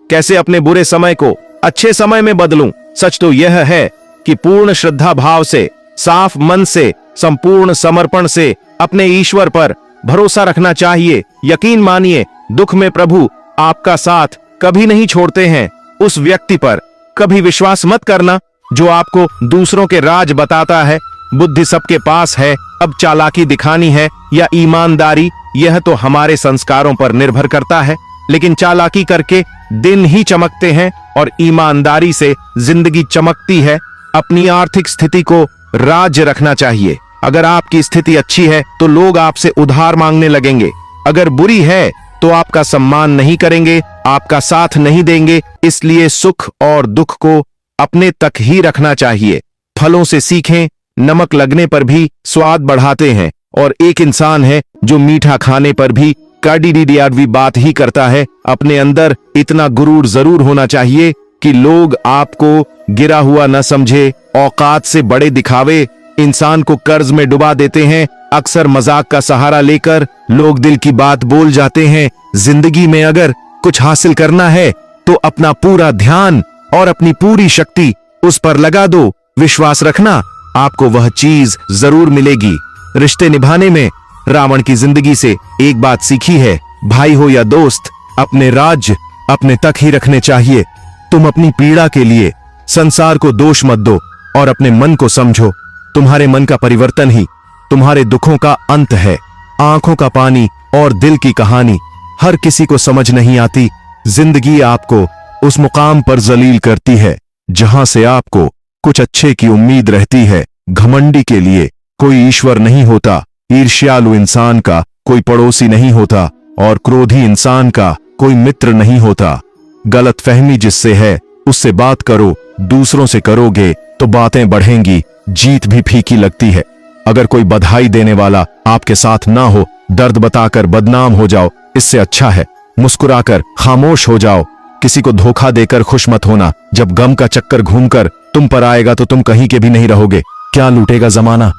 कैसे अपने बुरे समय को अच्छे समय में बदलूं। सच तो यह है कि पूर्ण श्रद्धा भाव से, साफ मन से, संपूर्ण समर्पण से अपने ईश्वर पर भरोसा रखना चाहिए। यकीन मानिए, दुख में प्रभु आपका साथ कभी नहीं छोड़ते हैं। उस व्यक्ति पर कभी विश्वास मत करना जो आपको दूसरों के राज बताता है। बुद्धि सबके पास है, अब चालाकी दिखानी है या ईमानदारी, यह तो हमारे संस्कारों पर निर्भर करता है। लेकिन चालाकी करके दिन ही चमकते हैं और ईमानदारी से जिंदगी चमकती है। अपनी आर्थिक स्थिति को राज्य रखना चाहिए। अगर आपकी स्थिति अच्छी है तो लोग आपसे उधार मांगने लगेंगे, अगर बुरी है तो आपका सम्मान नहीं करेंगे, आपका साथ नहीं देंगे। इसलिए सुख और दुख को अपने तक ही रखना चाहिए। फलों से सीखें, नमक लगने पर भी स्वाद बढ़ाते हैं, और एक इंसान है जो मीठा खाने पर भी कड़वी बात ही करता है। अपने अंदर इतना गुरूर जरूर होना चाहिए कि लोग आपको गिरा हुआ न समझे, औकात से बड़े दिखावे। इंसान को कर्ज में डुबा देते हैं। अक्सर मजाक का सहारा लेकर लोग दिल की बात बोल जाते हैं। जिंदगी में अगर कुछ हासिल करना है तो अपना पूरा ध्यान और अपनी पूरी शक्ति उस पर लगा दो। विश्वास रखना, आपको वह चीज जरूर मिलेगी। रिश्ते निभाने में रावण की जिंदगी से एक बात सीखी है, भाई हो या दोस्त, अपने राज अपने तक ही रखने चाहिए। तुम अपनी पीड़ा के लिए संसार को दोष मत दो और अपने मन को समझो। तुम्हारे मन का परिवर्तन ही तुम्हारे दुखों का अंत है। आंखों का पानी और दिल की कहानी हर किसी को समझ नहीं आती। जिंदगी आपको उस मुकाम पर जलील करती है जहां से आपको कुछ अच्छे की उम्मीद रहती है। घमंडी के लिए कोई ईश्वर नहीं होता, ईर्ष्यालु इंसान का कोई पड़ोसी नहीं होता और क्रोधी इंसान का कोई मित्र नहीं होता। गलतफहमी जिससे है उससे बात करो, दूसरों से करोगे तो बातें बढ़ेंगी, जीत भी फीकी लगती है। अगर कोई बधाई देने वाला आपके साथ ना हो, दर्द बताकर बदनाम हो जाओ, इससे अच्छा है मुस्कुराकर खामोश हो जाओ। किसी को धोखा देकर खुश मत होना, जब गम का चक्कर घूमकर तुम पर आएगा तो तुम कहीं के भी नहीं रहोगे। क्या लूटेगा जमाना?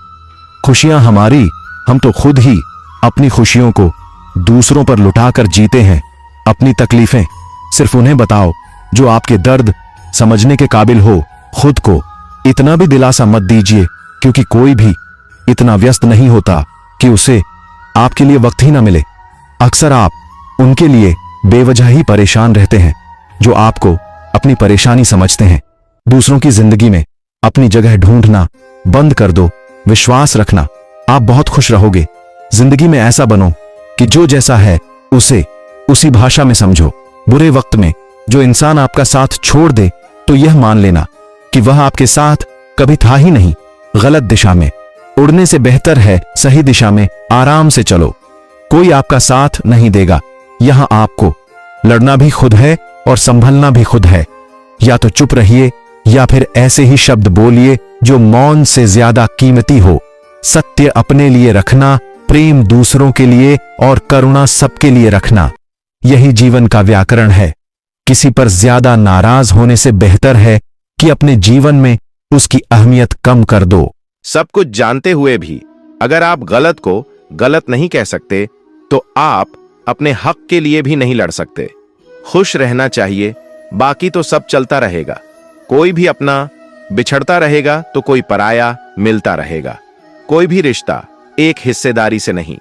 खुशियां हमारी, हम तो खुद ही अपनी खुशियों को दूसरों पर लुटाकर जीते हैं। अपनी तकलीफें सिर्फ उन्हें बताओ जो आपके दर्द समझने के काबिल हो। खुद को इतना भी दिलासा मत दीजिए, क्योंकि कोई भी इतना व्यस्त नहीं होता कि उसे आपके लिए वक्त ही ना मिले। अक्सर आप उनके लिए बेवजह ही परेशान रहते हैं जो आपको अपनी परेशानी समझते हैं। दूसरों की जिंदगी में अपनी जगह ढूंढना बंद कर दो। विश्वास रखना, आप बहुत खुश रहोगे। जिंदगी में ऐसा बनो कि जो जैसा है उसे उसी भाषा में समझो। बुरे वक्त में जो इंसान आपका साथ छोड़ दे तो यह मान लेना कि वह आपके साथ कभी था ही नहीं। गलत दिशा में उड़ने से बेहतर है सही दिशा में आराम से चलो। कोई आपका साथ नहीं देगा। यहां आपको लड़ना भी खुद है और संभलना भी खुद है। या तो चुप रहिए या फिर ऐसे ही शब्द बोलिए जो मौन से ज्यादा कीमती हो। सत्य अपने लिए रखना, प्रेम दूसरों के लिए और करुणा सबके लिए रखना, यही जीवन का व्याकरण है। किसी पर ज्यादा नाराज होने से बेहतर है कि अपने जीवन में उसकी अहमियत कम कर दो। सब कुछ जानते हुए भी अगर आप गलत को गलत नहीं कह सकते तो आप अपने हक के लिए भी नहीं लड़ सकते। खुश रहना चाहिए, बाकी तो सब चलता रहेगा। कोई भी अपना बिछड़ता रहेगा तो कोई पराया मिलता रहेगा। कोई भी रिश्ता एक हिस्सेदारी से नहीं,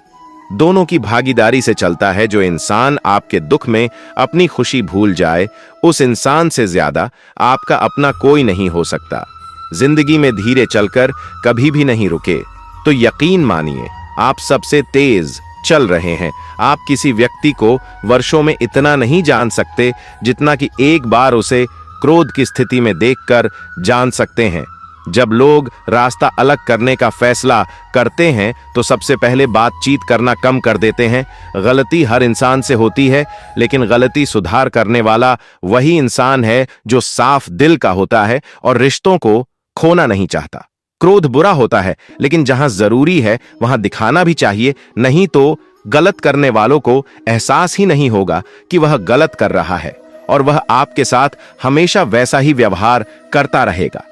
दोनों की भागीदारी से चलता है। जो इंसान आपके दुख में अपनी खुशी भूल जाए, उस इंसान से ज्यादा आपका अपना कोई नहीं हो सकता। जिंदगी में धीरे चलकर कभी भी नहीं रुके तो यकीन मानिए आप सबसे तेज चल रहे हैं। आप किसी व्यक्ति को वर्षों में इतना नहीं जान सकते जितना कि एक बार उसे क्रोध की स्थिति में देखकर जान सकते हैं। जब लोग रास्ता अलग करने का फैसला करते हैं तो सबसे पहले बातचीत करना कम कर देते हैं। गलती हर इंसान से होती है, लेकिन गलती सुधार करने वाला वही इंसान है जो साफ दिल का होता है और रिश्तों को खोना नहीं चाहता। क्रोध बुरा होता है, लेकिन जहां जरूरी है वहां दिखाना भी चाहिए, नहीं तो गलत करने वालों को एहसास ही नहीं होगा कि वह गलत कर रहा है और वह आपके साथ हमेशा वैसा ही व्यवहार करता रहेगा।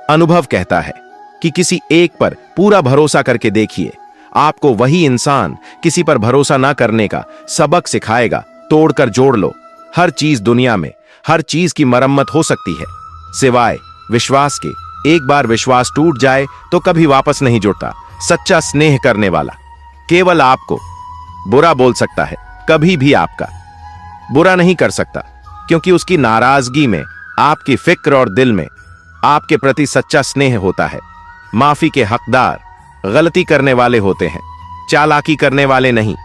अनुभव कहता है कि किसी एक पर पूरा भरोसा करके देखिए, आपको वही इंसान किसी पर भरोसा ना करने का सबक सिखाएगा। तोड़कर जोड़ लो। हर चीज दुनिया में हर चीज की मरम्मत हो सकती है सिवाय विश्वास के। एक बार विश्वास टूट जाए तो कभी वापस नहीं जुड़ता। सच्चा स्नेह करने वाला केवल आपको बुरा बोल सकता है, कभी भी आपका बुरा नहीं कर सकता, क्योंकि उसकी नाराजगी में आपकी फिक्र और दिल में आपके प्रति सच्चा स्नेह होता है। माफी के हकदार गलती करने वाले होते हैं, चालाकी करने वाले नहीं।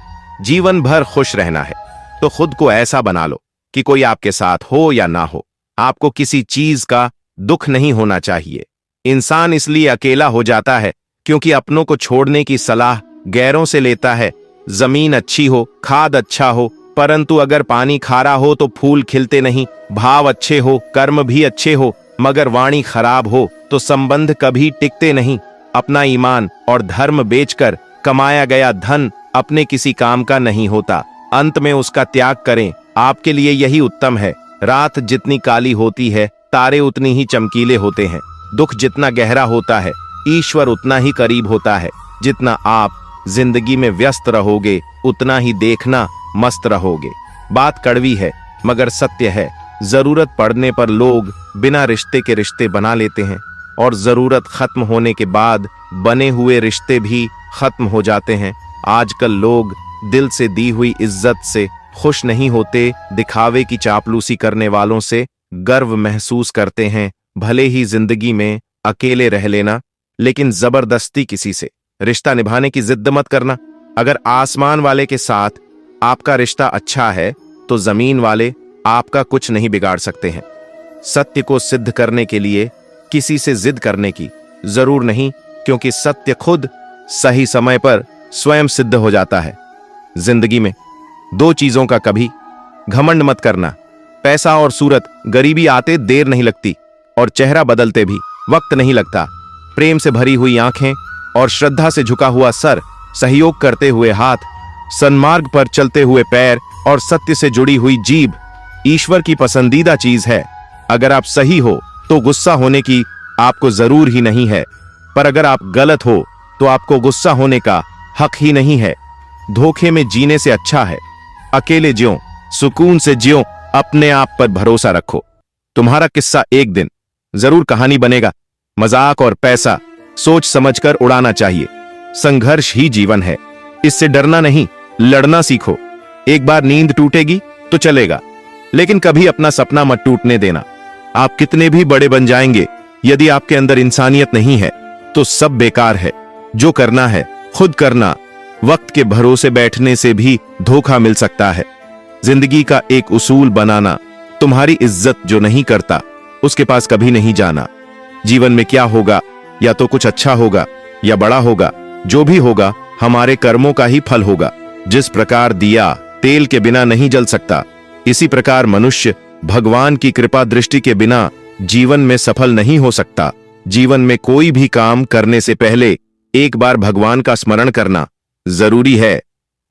जीवन भर खुश रहना है तो खुद को ऐसा बना लो कि कोई आपके साथ हो या ना हो, आपको किसी चीज का दुख नहीं होना चाहिए। इंसान इसलिए अकेला हो जाता है क्योंकि अपनों को छोड़ने की सलाह गैरों से लेता है। जमीन अच्छी हो, खाद अच्छा हो, परंतु अगर पानी खारा हो तो फूल खिलते नहीं। भाव अच्छे हो, कर्म भी अच्छे हो, मगर वाणी खराब हो तो संबंध कभी टिकते नहीं। अपना ईमान और धर्म बेचकर कमाया गया धन अपने किसी काम का नहीं होता। अंत में उसका त्याग करें, आपके लिए यही उत्तम है। रात जितनी काली होती है, तारे उतनी ही चमकीले होते हैं। दुख जितना गहरा होता है, ईश्वर उतना ही करीब होता है जितना आप जिंदगी में व्यस्त रहोगे, उतना ही देखना मस्त रहोगे। बात कड़वी है मगर सत्य है। जरूरत पड़ने पर लोग बिना रिश्ते के रिश्ते बना लेते हैं और जरूरत खत्म होने के बाद बने हुए रिश्ते भी खत्म हो जाते हैं। आजकल लोग दिल से दी हुई इज्जत से खुश नहीं होते, दिखावे की चापलूसी करने वालों से गर्व महसूस करते हैं। भले ही जिंदगी में अकेले रह लेना, लेकिन जबरदस्ती किसी से रिश्ता निभाने की जिद मत करना। अगर आसमान वाले के साथ आपका रिश्ता अच्छा है तो जमीन वाले आपका कुछ नहीं बिगाड़ सकते हैं। सत्य को सिद्ध करने के लिए किसी से जिद करने की जरूर नहीं, क्योंकि सत्य खुद सही समय पर स्वयं सिद्ध हो जाता है। जिंदगी में दो चीजों का कभी घमंड मत करना। पैसा और सूरत। गरीबी आते देर नहीं लगती और चेहरा बदलते भी वक्त नहीं लगता। प्रेम से भरी हुई आंखें और श्रद्धा से झुका हुआ सर, सहयोग करते हुए हाथ, सन्मार्ग पर चलते हुए पैर और सत्य से जुड़ी हुई जीभ ईश्वर की पसंदीदा चीज है। अगर आप सही हो तो गुस्सा होने की आपको जरूर ही नहीं है, पर अगर आप गलत हो तो आपको गुस्सा होने का हक ही नहीं है। धोखे में जीने से अच्छा है अकेले ज्यो, सुकून से ज्यो, अपने आप पर भरोसा रखो। तुम्हारा किस्सा एक दिन जरूर कहानी बनेगा। मजाक और पैसा सोच समझकर उड़ाना चाहिए। संघर्ष ही जीवन है, इससे डरना नहीं, लड़ना सीखो। एक बार नींद टूटेगी तो चलेगा, लेकिन कभी अपना सपना मत टूटने देना। आप कितने भी बड़े बन जाएंगे, यदि आपके अंदर इंसानियत नहीं है तो सब बेकार है। जो करना है खुद करना। वक्त के भरोसे बैठने से भी धोखा मिल सकता है। जिंदगी का एक उसूल बनाना, तुम्हारी इज्जत जो नहीं करता उसके पास कभी नहीं जाना। जीवन में क्या होगा, या तो कुछ अच्छा होगा या बड़ा होगा। जो भी होगा हमारे कर्मों का ही फल होगा। जिस प्रकार दिया तेल के बिना नहीं जल सकता, इसी प्रकार मनुष्य भगवान की कृपा दृष्टि के बिना जीवन में सफल नहीं हो सकता। जीवन में कोई भी काम करने से पहले एक बार भगवान का स्मरण करना जरूरी है।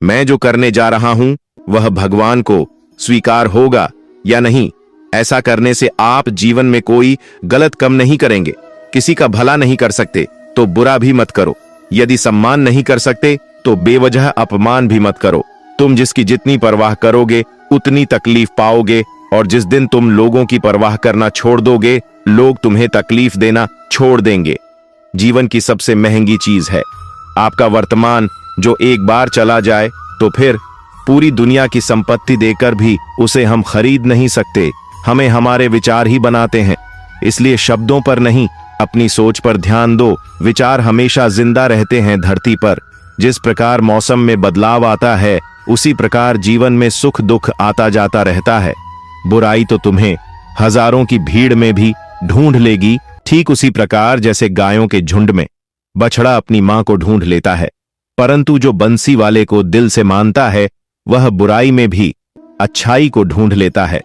मैं जो करने जा रहा हूं वह भगवान को स्वीकार होगा या नहीं। ऐसा करने से आप जीवन में कोई गलत काम नहीं करेंगे। किसी का भला नहीं कर सकते तो बुरा भी मत करो। यदि सम्मान नहीं कर सकते तो बेवजह अपमान भी मत करो। तुम जिसकी जितनी परवाह करोगे उतनी तकलीफ पाओगे, और जिस दिन तुम लोगों की परवाह करना छोड़ दोगे, लोग तुम्हें तकलीफ देना छोड़ देंगे। जीवन की सबसे महंगी चीज है आपका वर्तमान, जो एक बार चला जाए तो फिर पूरी दुनिया की संपत्ति देकर भी उसे हम खरीद नहीं सकते। हमें हमारे विचार ही बनाते हैं, इसलिए शब्दों पर नहीं अपनी सोच पर ध्यान दो। विचार हमेशा जिंदा रहते हैं धरती पर। जिस प्रकार मौसम में बदलाव आता है उसी प्रकार जीवन में सुख दुख आता जाता रहता है। बुराई तो तुम्हें हजारों की भीड़ में भी ढूंढ लेगी, ठीक उसी प्रकार जैसे गायों के झुंड में बछड़ा अपनी मां को ढूंढ लेता है। परंतु जो बंसी वाले को दिल से मानता है वह बुराई में भी अच्छाई को ढूंढ लेता है।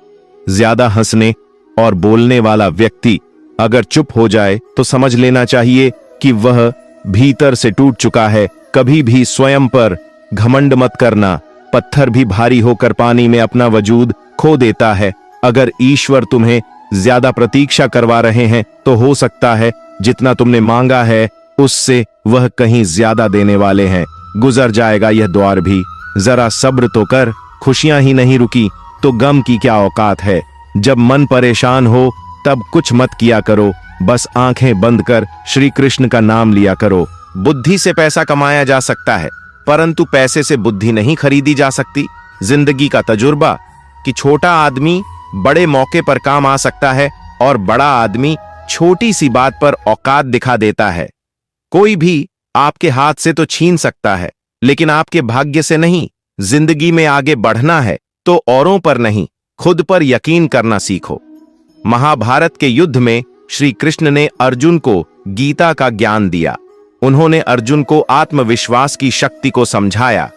ज्यादा हंसने और बोलने वाला व्यक्ति अगर चुप हो जाए तो समझ लेना चाहिए कि वह भीतर से टूट चुका है। कभी भी स्वयं पर घमंड मत करना। पत्थर भी भारी होकर पानी में अपना वजूद खो देता है। अगर ईश्वर तुम्हें ज्यादा प्रतीक्षा करवा रहे हैं तो हो सकता है जितना तुमने मांगा है उससे वह कहीं ज्यादा देने वाले हैं। गुजर जाएगा यह द्वार भी, जरा सब्र तो कर। खुशियां ही नहीं रुकी तो गम की क्या औकात है। जब मन परेशान हो तब कुछ मत किया करो, बस आंखें बंद कर श्री कृष्ण का नाम लिया करो। बुद्धि से पैसा कमाया जा सकता है, परंतु पैसे से बुद्धि नहीं खरीदी जा सकती। जिंदगी का तजुर्बा कि छोटा आदमी बड़े मौके पर काम आ सकता है और बड़ा आदमी छोटी सी बात पर औकात दिखा देता है। कोई भी आपके हाथ से तो छीन सकता है, लेकिन आपके भाग्य से नहीं। जिंदगी में आगे बढ़ना है तो औरों पर नहीं, खुद पर यकीन करना सीखो। महाभारत के युद्ध में श्री कृष्ण ने अर्जुन को गीता का ज्ञान दिया। उन्होंने अर्जुन को आत्मविश्वास की शक्ति को समझाया।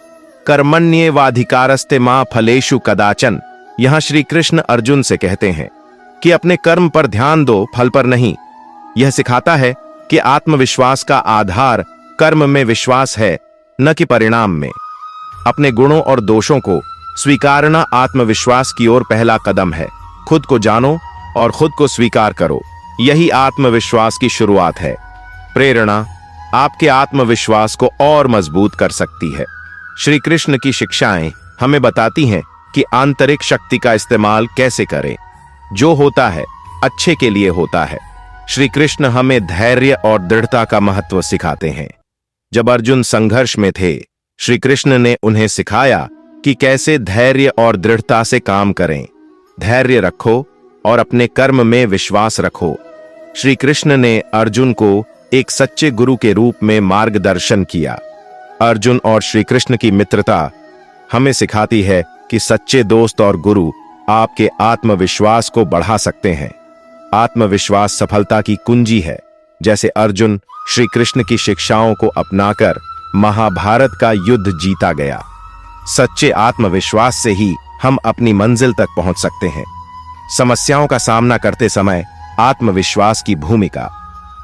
कर्मण्येवाधिकारस्ते मा फलेषु कदाचन। यहां श्री कृष्ण अर्जुन से कहते हैं कि अपने कर्म पर ध्यान दो, फल पर नहीं। यह सिखाता है कि आत्मविश्वास का आधार कर्म में विश्वास है, न कि परिणाम में। अपने गुणों और दोषों को स्वीकारना आत्मविश्वास की ओर पहला कदम है। खुद को जानो और खुद को स्वीकार करो, यही आत्मविश्वास की शुरुआत है। प्रेरणा आपके आत्मविश्वास को और मजबूत कर सकती है। श्री कृष्ण की शिक्षाएं हमें बताती हैं कि आंतरिक शक्ति का इस्तेमाल कैसे करें। जो होता है अच्छे के लिए होता है। श्री कृष्ण हमें धैर्य और दृढ़ता का महत्व सिखाते हैं। जब अर्जुन संघर्ष में थे, श्री कृष्ण ने उन्हें सिखाया कि कैसे धैर्य और दृढ़ता से काम करें। धैर्य रखो और अपने कर्म में विश्वास रखो। श्री कृष्ण ने अर्जुन को एक सच्चे गुरु के रूप में मार्गदर्शन किया। अर्जुन और श्री कृष्ण की मित्रता हमें सिखाती है कि सच्चे दोस्त और गुरु आपके आत्मविश्वास को बढ़ा सकते हैं। आत्मविश्वास सफलता की कुंजी है। जैसे अर्जुन श्री कृष्ण की शिक्षाओं को अपनाकर महाभारत का युद्ध जीता गया। सच्चे आत्मविश्वास से ही हम अपनी मंजिल तक पहुंच सकते हैं। समस्याओं का सामना करते समय आत्मविश्वास की भूमिका।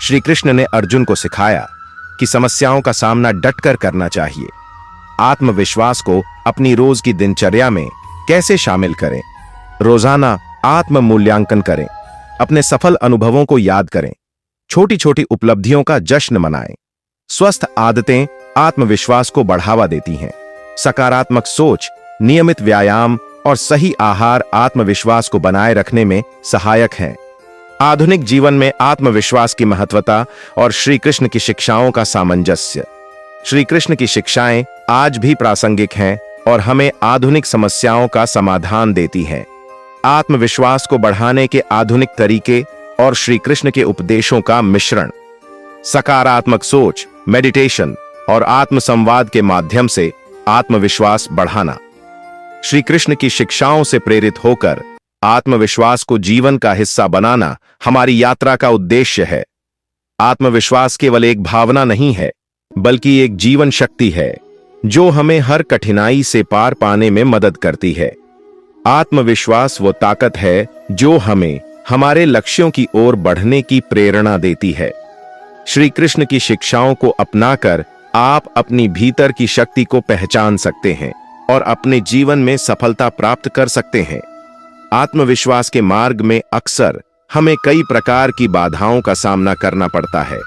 श्री कृष्ण ने अर्जुन को सिखाया कि समस्याओं का सामना डटकर करना चाहिए। आत्मविश्वास को अपनी रोज की दिनचर्या में कैसे शामिल करें। रोजाना आत्म मूल्यांकन करें। अपने सफल अनुभवों को याद करें। छोटी छोटी उपलब्धियों का जश्न मनाएं। स्वस्थ आदतें आत्मविश्वास को बढ़ावा देती हैं। सकारात्मक सोच, नियमित व्यायाम और सही आहार आत्मविश्वास को बनाए रखने में सहायक हैं। आधुनिक जीवन में आत्मविश्वास की महत्वता और श्री कृष्ण की शिक्षाओं का सामंजस्य। श्री कृष्ण की शिक्षाएं आज भी प्रासंगिक हैं और हमें आधुनिक समस्याओं का समाधान देती हैं। आत्मविश्वास को बढ़ाने के आधुनिक तरीके और श्री कृष्ण के उपदेशों का मिश्रण। सकारात्मक सोच, मेडिटेशन और आत्मसंवाद के माध्यम से आत्मविश्वास बढ़ाना। श्री कृष्ण की शिक्षाओं से प्रेरित होकर आत्मविश्वास को जीवन का हिस्सा बनाना हमारी यात्रा का उद्देश्य है। आत्मविश्वास केवल एक भावना नहीं है, बल्कि एक जीवन शक्ति है जो हमें हर कठिनाई से पार पाने में मदद करती है। आत्मविश्वास वो ताकत है जो हमें हमारे लक्ष्यों की ओर बढ़ने की प्रेरणा देती है। श्री कृष्ण की शिक्षाओं को अपनाकर आप अपनी भीतर की शक्ति को पहचान सकते हैं और अपने जीवन में सफलता प्राप्त कर सकते हैं। आत्मविश्वास के मार्ग में अक्सर हमें कई प्रकार की बाधाओं का सामना करना पड़ता है।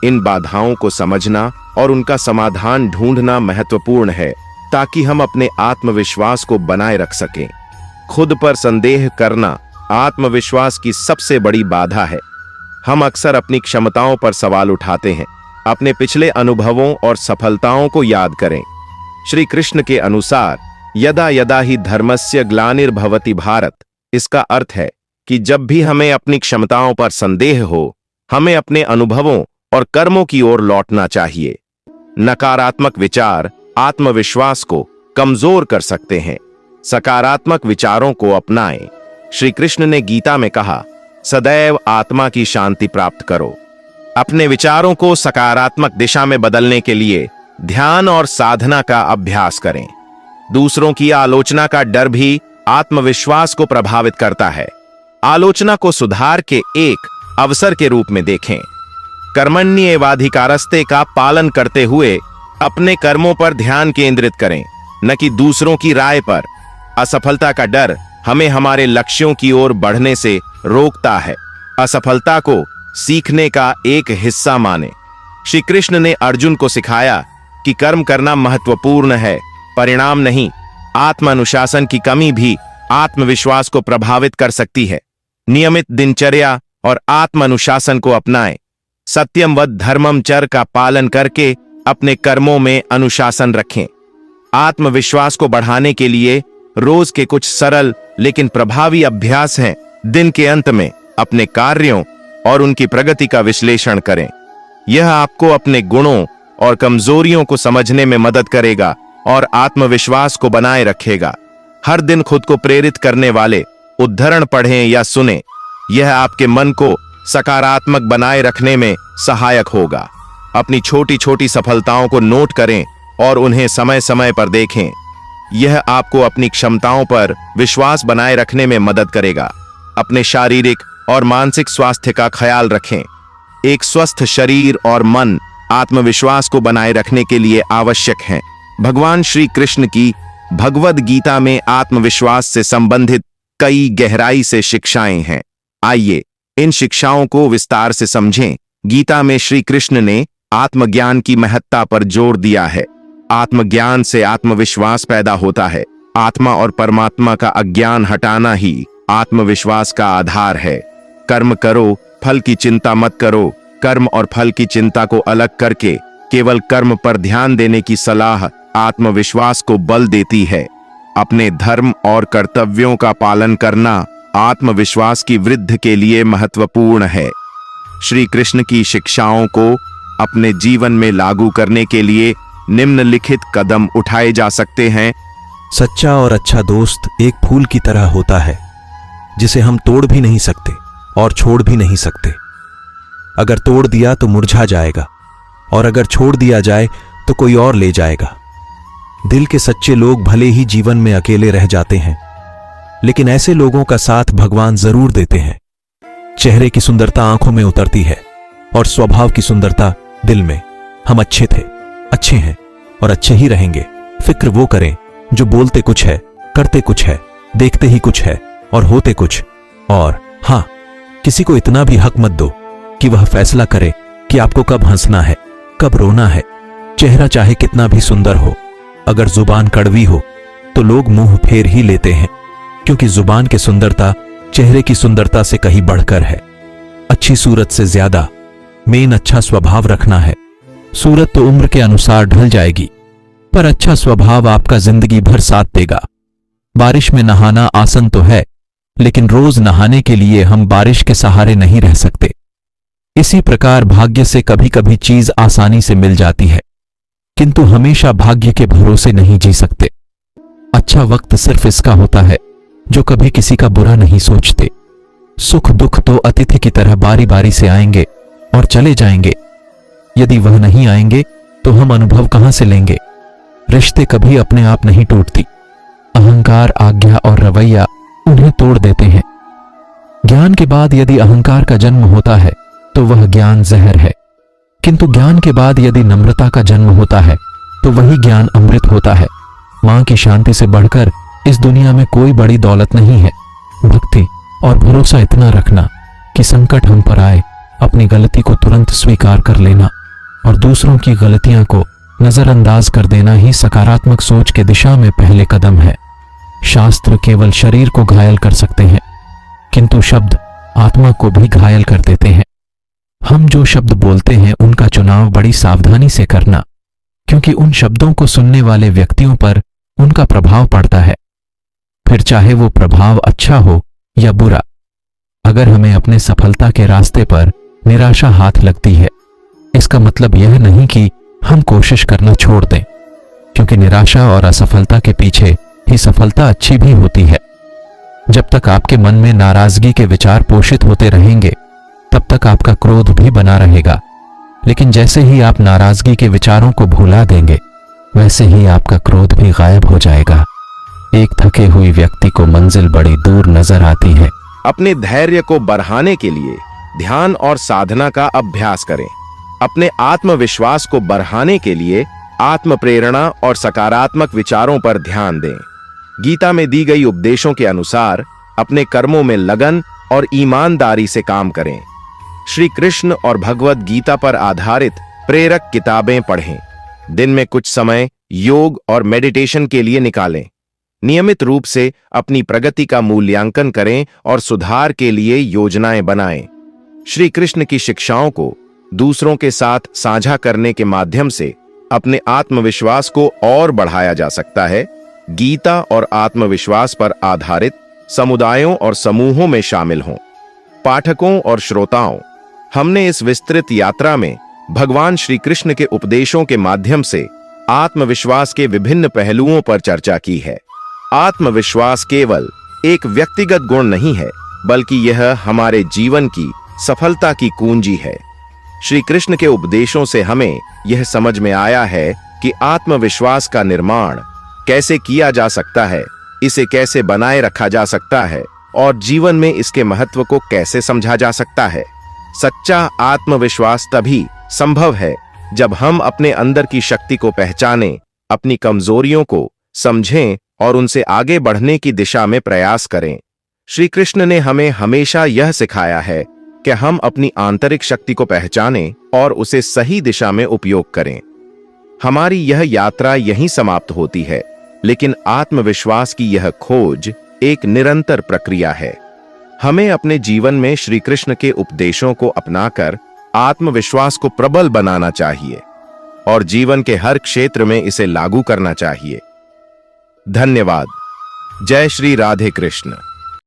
इन बाधाओं को समझना और उनका समाधान ढूंढना महत्वपूर्ण है ताकि हम अपने आत्मविश्वास को बनाए रख सकें। खुद पर संदेह करना आत्मविश्वास की सबसे बड़ी बाधा है। हम अक्सर अपनी क्षमताओं पर सवाल उठाते हैं। अपने पिछले अनुभवों और सफलताओं को याद करें। श्री कृष्ण के अनुसार यदा यदा ही धर्मस्य ग्लानिर्भवति भारत, इसका अर्थ है कि जब भी हमें अपनी क्षमताओं पर संदेह हो, हमें अपने अनुभवों और कर्मों की ओर लौटना चाहिए। नकारात्मक विचार आत्मविश्वास को कमजोर कर सकते हैं। सकारात्मक विचारों को अपनाएं। श्री कृष्ण ने गीता में कहा, सदैव आत्मा की शांति प्राप्त करो। अपने विचारों को सकारात्मक दिशा में बदलने के लिए ध्यान और साधना का अभ्यास करें। दूसरों की आलोचना का डर भी आत्मविश्वास को प्रभावित करता है। आलोचना को सुधार के एक अवसर के रूप में देखें। कर्मण्येवाधिकारस्ते का पालन करते हुए अपने कर्मों पर ध्यान केंद्रित करें, न कि दूसरों की राय पर। असफलता का डर हमें हमारे लक्ष्यों की ओर बढ़ने से रोकता है। असफलता को सीखने का एक हिस्सा माने। श्री कृष्ण ने अर्जुन को सिखाया कि कर्म करना महत्वपूर्ण है, परिणाम नहीं। आत्मानुशासन की कमी भी आत्मविश्वास को प्रभावित कर सकती है। नियमित दिनचर्या और आत्मानुशासन को अपनाएं। सत्यम व धर्मम चर का पालन करके अपने कर्मों में अनुशासन रखें। आत्मविश्वास को बढ़ाने के लिए रोज के कुछ सरल लेकिन प्रभावी अभ्यास हैं। दिन के अंत में अपने कार्यों और उनकी प्रगति का विश्लेषण करें। यह आपको अपने गुणों और कमजोरियों को समझने में मदद करेगा और आत्मविश्वास को बनाए रखेगा। हर दिन खुद को प्रेरित करने वाले उद्धरण पढ़ें या सुनें। यह आपके मन को सकारात्मक बनाए रखने में सहायक होगा। अपनी छोटी छोटी सफलताओं को नोट करें और उन्हें समय समय पर देखें। यह आपको अपनी क्षमताओं पर विश्वास बनाए रखने में मदद करेगा। अपने शारीरिक और मानसिक स्वास्थ्य का ख्याल रखें। एक स्वस्थ शरीर और मन आत्मविश्वास को बनाए रखने के लिए आवश्यक हैं। भगवान श्री कृष्ण की भगवद गीता में आत्मविश्वास से संबंधित कई गहराई से शिक्षाएं हैं। आइए इन शिक्षाओं को विस्तार से समझें गीता में श्री कृष्ण ने आत्मज्ञान की महत्ता पर जोर दिया है। आत्मज्ञान से आत्मविश्वास पैदा होता है। आत्मा और परमात्मा का अज्ञान हटाना ही आत्मविश्वास का आधार है। कर्म करो, फल की चिंता मत करो। कर्म और फल की चिंता को अलग करके केवल कर्म पर ध्यान देने की सलाह आत्मविश्वास को बल देती है। अपने धर्म और कर्तव्यों का पालन करना आत्मविश्वास की वृद्धि के लिए महत्वपूर्ण है। श्री कृष्ण की शिक्षाओं को अपने जीवन में लागू करने के लिए निम्नलिखित कदम उठाए जा सकते हैं। सच्चा और अच्छा दोस्त एक फूल की तरह होता है जिसे हम तोड़ भी नहीं सकते और छोड़ भी नहीं सकते। अगर तोड़ दिया तो मुरझा जाएगा और अगर छोड़ दिया जाए तो कोई और ले जाएगा। दिल के सच्चे लोग भले ही जीवन में अकेले रह जाते हैं, लेकिन ऐसे लोगों का साथ भगवान जरूर देते हैं। चेहरे की सुंदरता आंखों में उतरती है और स्वभाव की सुंदरता दिल में। हम अच्छे थे, अच्छे हैं और अच्छे ही रहेंगे। फिक्र वो करें जो बोलते कुछ है, करते कुछ है, देखते ही कुछ है और होते कुछ। और हाँ, किसी को इतना भी हक मत दो कि वह फैसला करे कि आपको कब हंसना है, कब रोना है। चेहरा चाहे कितना भी सुंदर हो, अगर जुबान कड़वी हो तो लोग मुंह फेर ही लेते हैं, क्योंकि जुबान की सुंदरता चेहरे की सुंदरता से कहीं बढ़कर है। अच्छी सूरत से ज्यादा मेन अच्छा स्वभाव रखना है। सूरत तो उम्र के अनुसार ढल जाएगी, पर अच्छा स्वभाव आपका जिंदगी भर साथ देगा। बारिश में नहाना आसान तो है, लेकिन रोज नहाने के लिए हम बारिश के सहारे नहीं रह सकते। इसी प्रकार भाग्य से कभी कभी चीज आसानी से मिल जाती है, किंतु हमेशा भाग्य के भरोसे नहीं जी सकते। अच्छा वक्त सिर्फ इसका होता है जो कभी किसी का बुरा नहीं सोचते। सुख दुख तो अतिथि की तरह बारी बारी से आएंगे और चले जाएंगे। यदि वह नहीं आएंगे तो हम अनुभव कहां से लेंगे। रिश्ते कभी अपने आप नहीं टूटती। अहंकार, आज्ञा और रवैया उन्हें तोड़ देते हैं। ज्ञान के बाद यदि अहंकार का जन्म होता है तो वह ज्ञान जहर है, किंतु ज्ञान के बाद यदि नम्रता का जन्म होता है तो वही ज्ञान अमृत होता है। मां की शांति से बढ़कर इस दुनिया में कोई बड़ी दौलत नहीं है। भक्ति और भरोसा इतना रखना कि संकट हम पर आए, अपनी गलती को तुरंत स्वीकार कर लेना और दूसरों की गलतियां को नजरअंदाज कर देना ही सकारात्मक सोच के दिशा में पहले कदम है। शास्त्र केवल शरीर को घायल कर सकते हैं, किंतु शब्द आत्मा को भी घायल कर देते हैं। हम जो शब्द बोलते हैं उनका चुनाव बड़ी सावधानी से करना, क्योंकि उन शब्दों को सुनने वाले व्यक्तियों पर उनका प्रभाव पड़ता है, फिर चाहे वो प्रभाव अच्छा हो या बुरा। अगर हमें अपने सफलता के रास्ते पर निराशा हाथ लगती है, इसका मतलब यह नहीं कि हम कोशिश करना छोड़ दें, क्योंकि निराशा और असफलता के पीछे ही सफलता अच्छी भी होती है। जब तक आपके मन में नाराजगी के विचार पोषित होते रहेंगे, तब तक आपका क्रोध भी बना रहेगा। लेकिन जैसे ही आप नाराजगी के विचारों को भुला देंगे, वैसे ही आपका क्रोध भी गायब हो जाएगा। एक थके हुए व्यक्ति को मंजिल बड़ी दूर नजर आती है। अपने धैर्य को बढ़ाने के लिए ध्यान और साधना का अभ्यास करें। अपने आत्मविश्वास को बढ़ाने के लिए आत्म प्रेरणा और सकारात्मक विचारों पर ध्यान दें। गीता में दी गई उपदेशों के अनुसार अपने कर्मों में लगन और ईमानदारी से काम करें। श्री कृष्ण और भगवद गीता पर आधारित प्रेरक किताबें पढ़ें। दिन में कुछ समय योग और मेडिटेशन के लिए निकालें। नियमित रूप से अपनी प्रगति का मूल्यांकन करें और सुधार के लिए योजनाएं बनाएं। श्री कृष्ण की शिक्षाओं को दूसरों के साथ साझा करने के माध्यम से अपने आत्मविश्वास को और बढ़ाया जा सकता है। गीता और आत्मविश्वास पर आधारित समुदायों और समूहों में शामिल हों। पाठकों और श्रोताओं, हमने इस विस्तृत यात्रा में भगवान श्री कृष्ण के उपदेशों के माध्यम से आत्मविश्वास के विभिन्न पहलुओं पर चर्चा की है। आत्मविश्वास केवल एक व्यक्तिगत गुण नहीं है, बल्कि यह हमारे जीवन की सफलता की कुंजी है। श्री कृष्ण के उपदेशों से हमें यह समझ में आया है कि आत्मविश्वास का निर्माण कैसे किया जा सकता है, इसे कैसे बनाए रखा जा सकता है और जीवन में इसके महत्व को कैसे समझा जा सकता है। सच्चा आत्मविश्वास तभी संभव है जब हम अपने अंदर की शक्ति को पहचानें, अपनी कमजोरियों को समझें और उनसे आगे बढ़ने की दिशा में प्रयास करें। श्री कृष्ण ने हमें हमेशा यह सिखाया है कि हम अपनी आंतरिक शक्ति को पहचानें और उसे सही दिशा में उपयोग करें। हमारी यह यात्रा यहीं समाप्त होती है, लेकिन आत्मविश्वास की यह खोज एक निरंतर प्रक्रिया है। हमें अपने जीवन में श्री कृष्ण के उपदेशों को अपनाकर आत्मविश्वास को प्रबल बनाना चाहिए और जीवन के हर क्षेत्र में इसे लागू करना चाहिए। धन्यवाद। जय श्री राधे कृष्ण।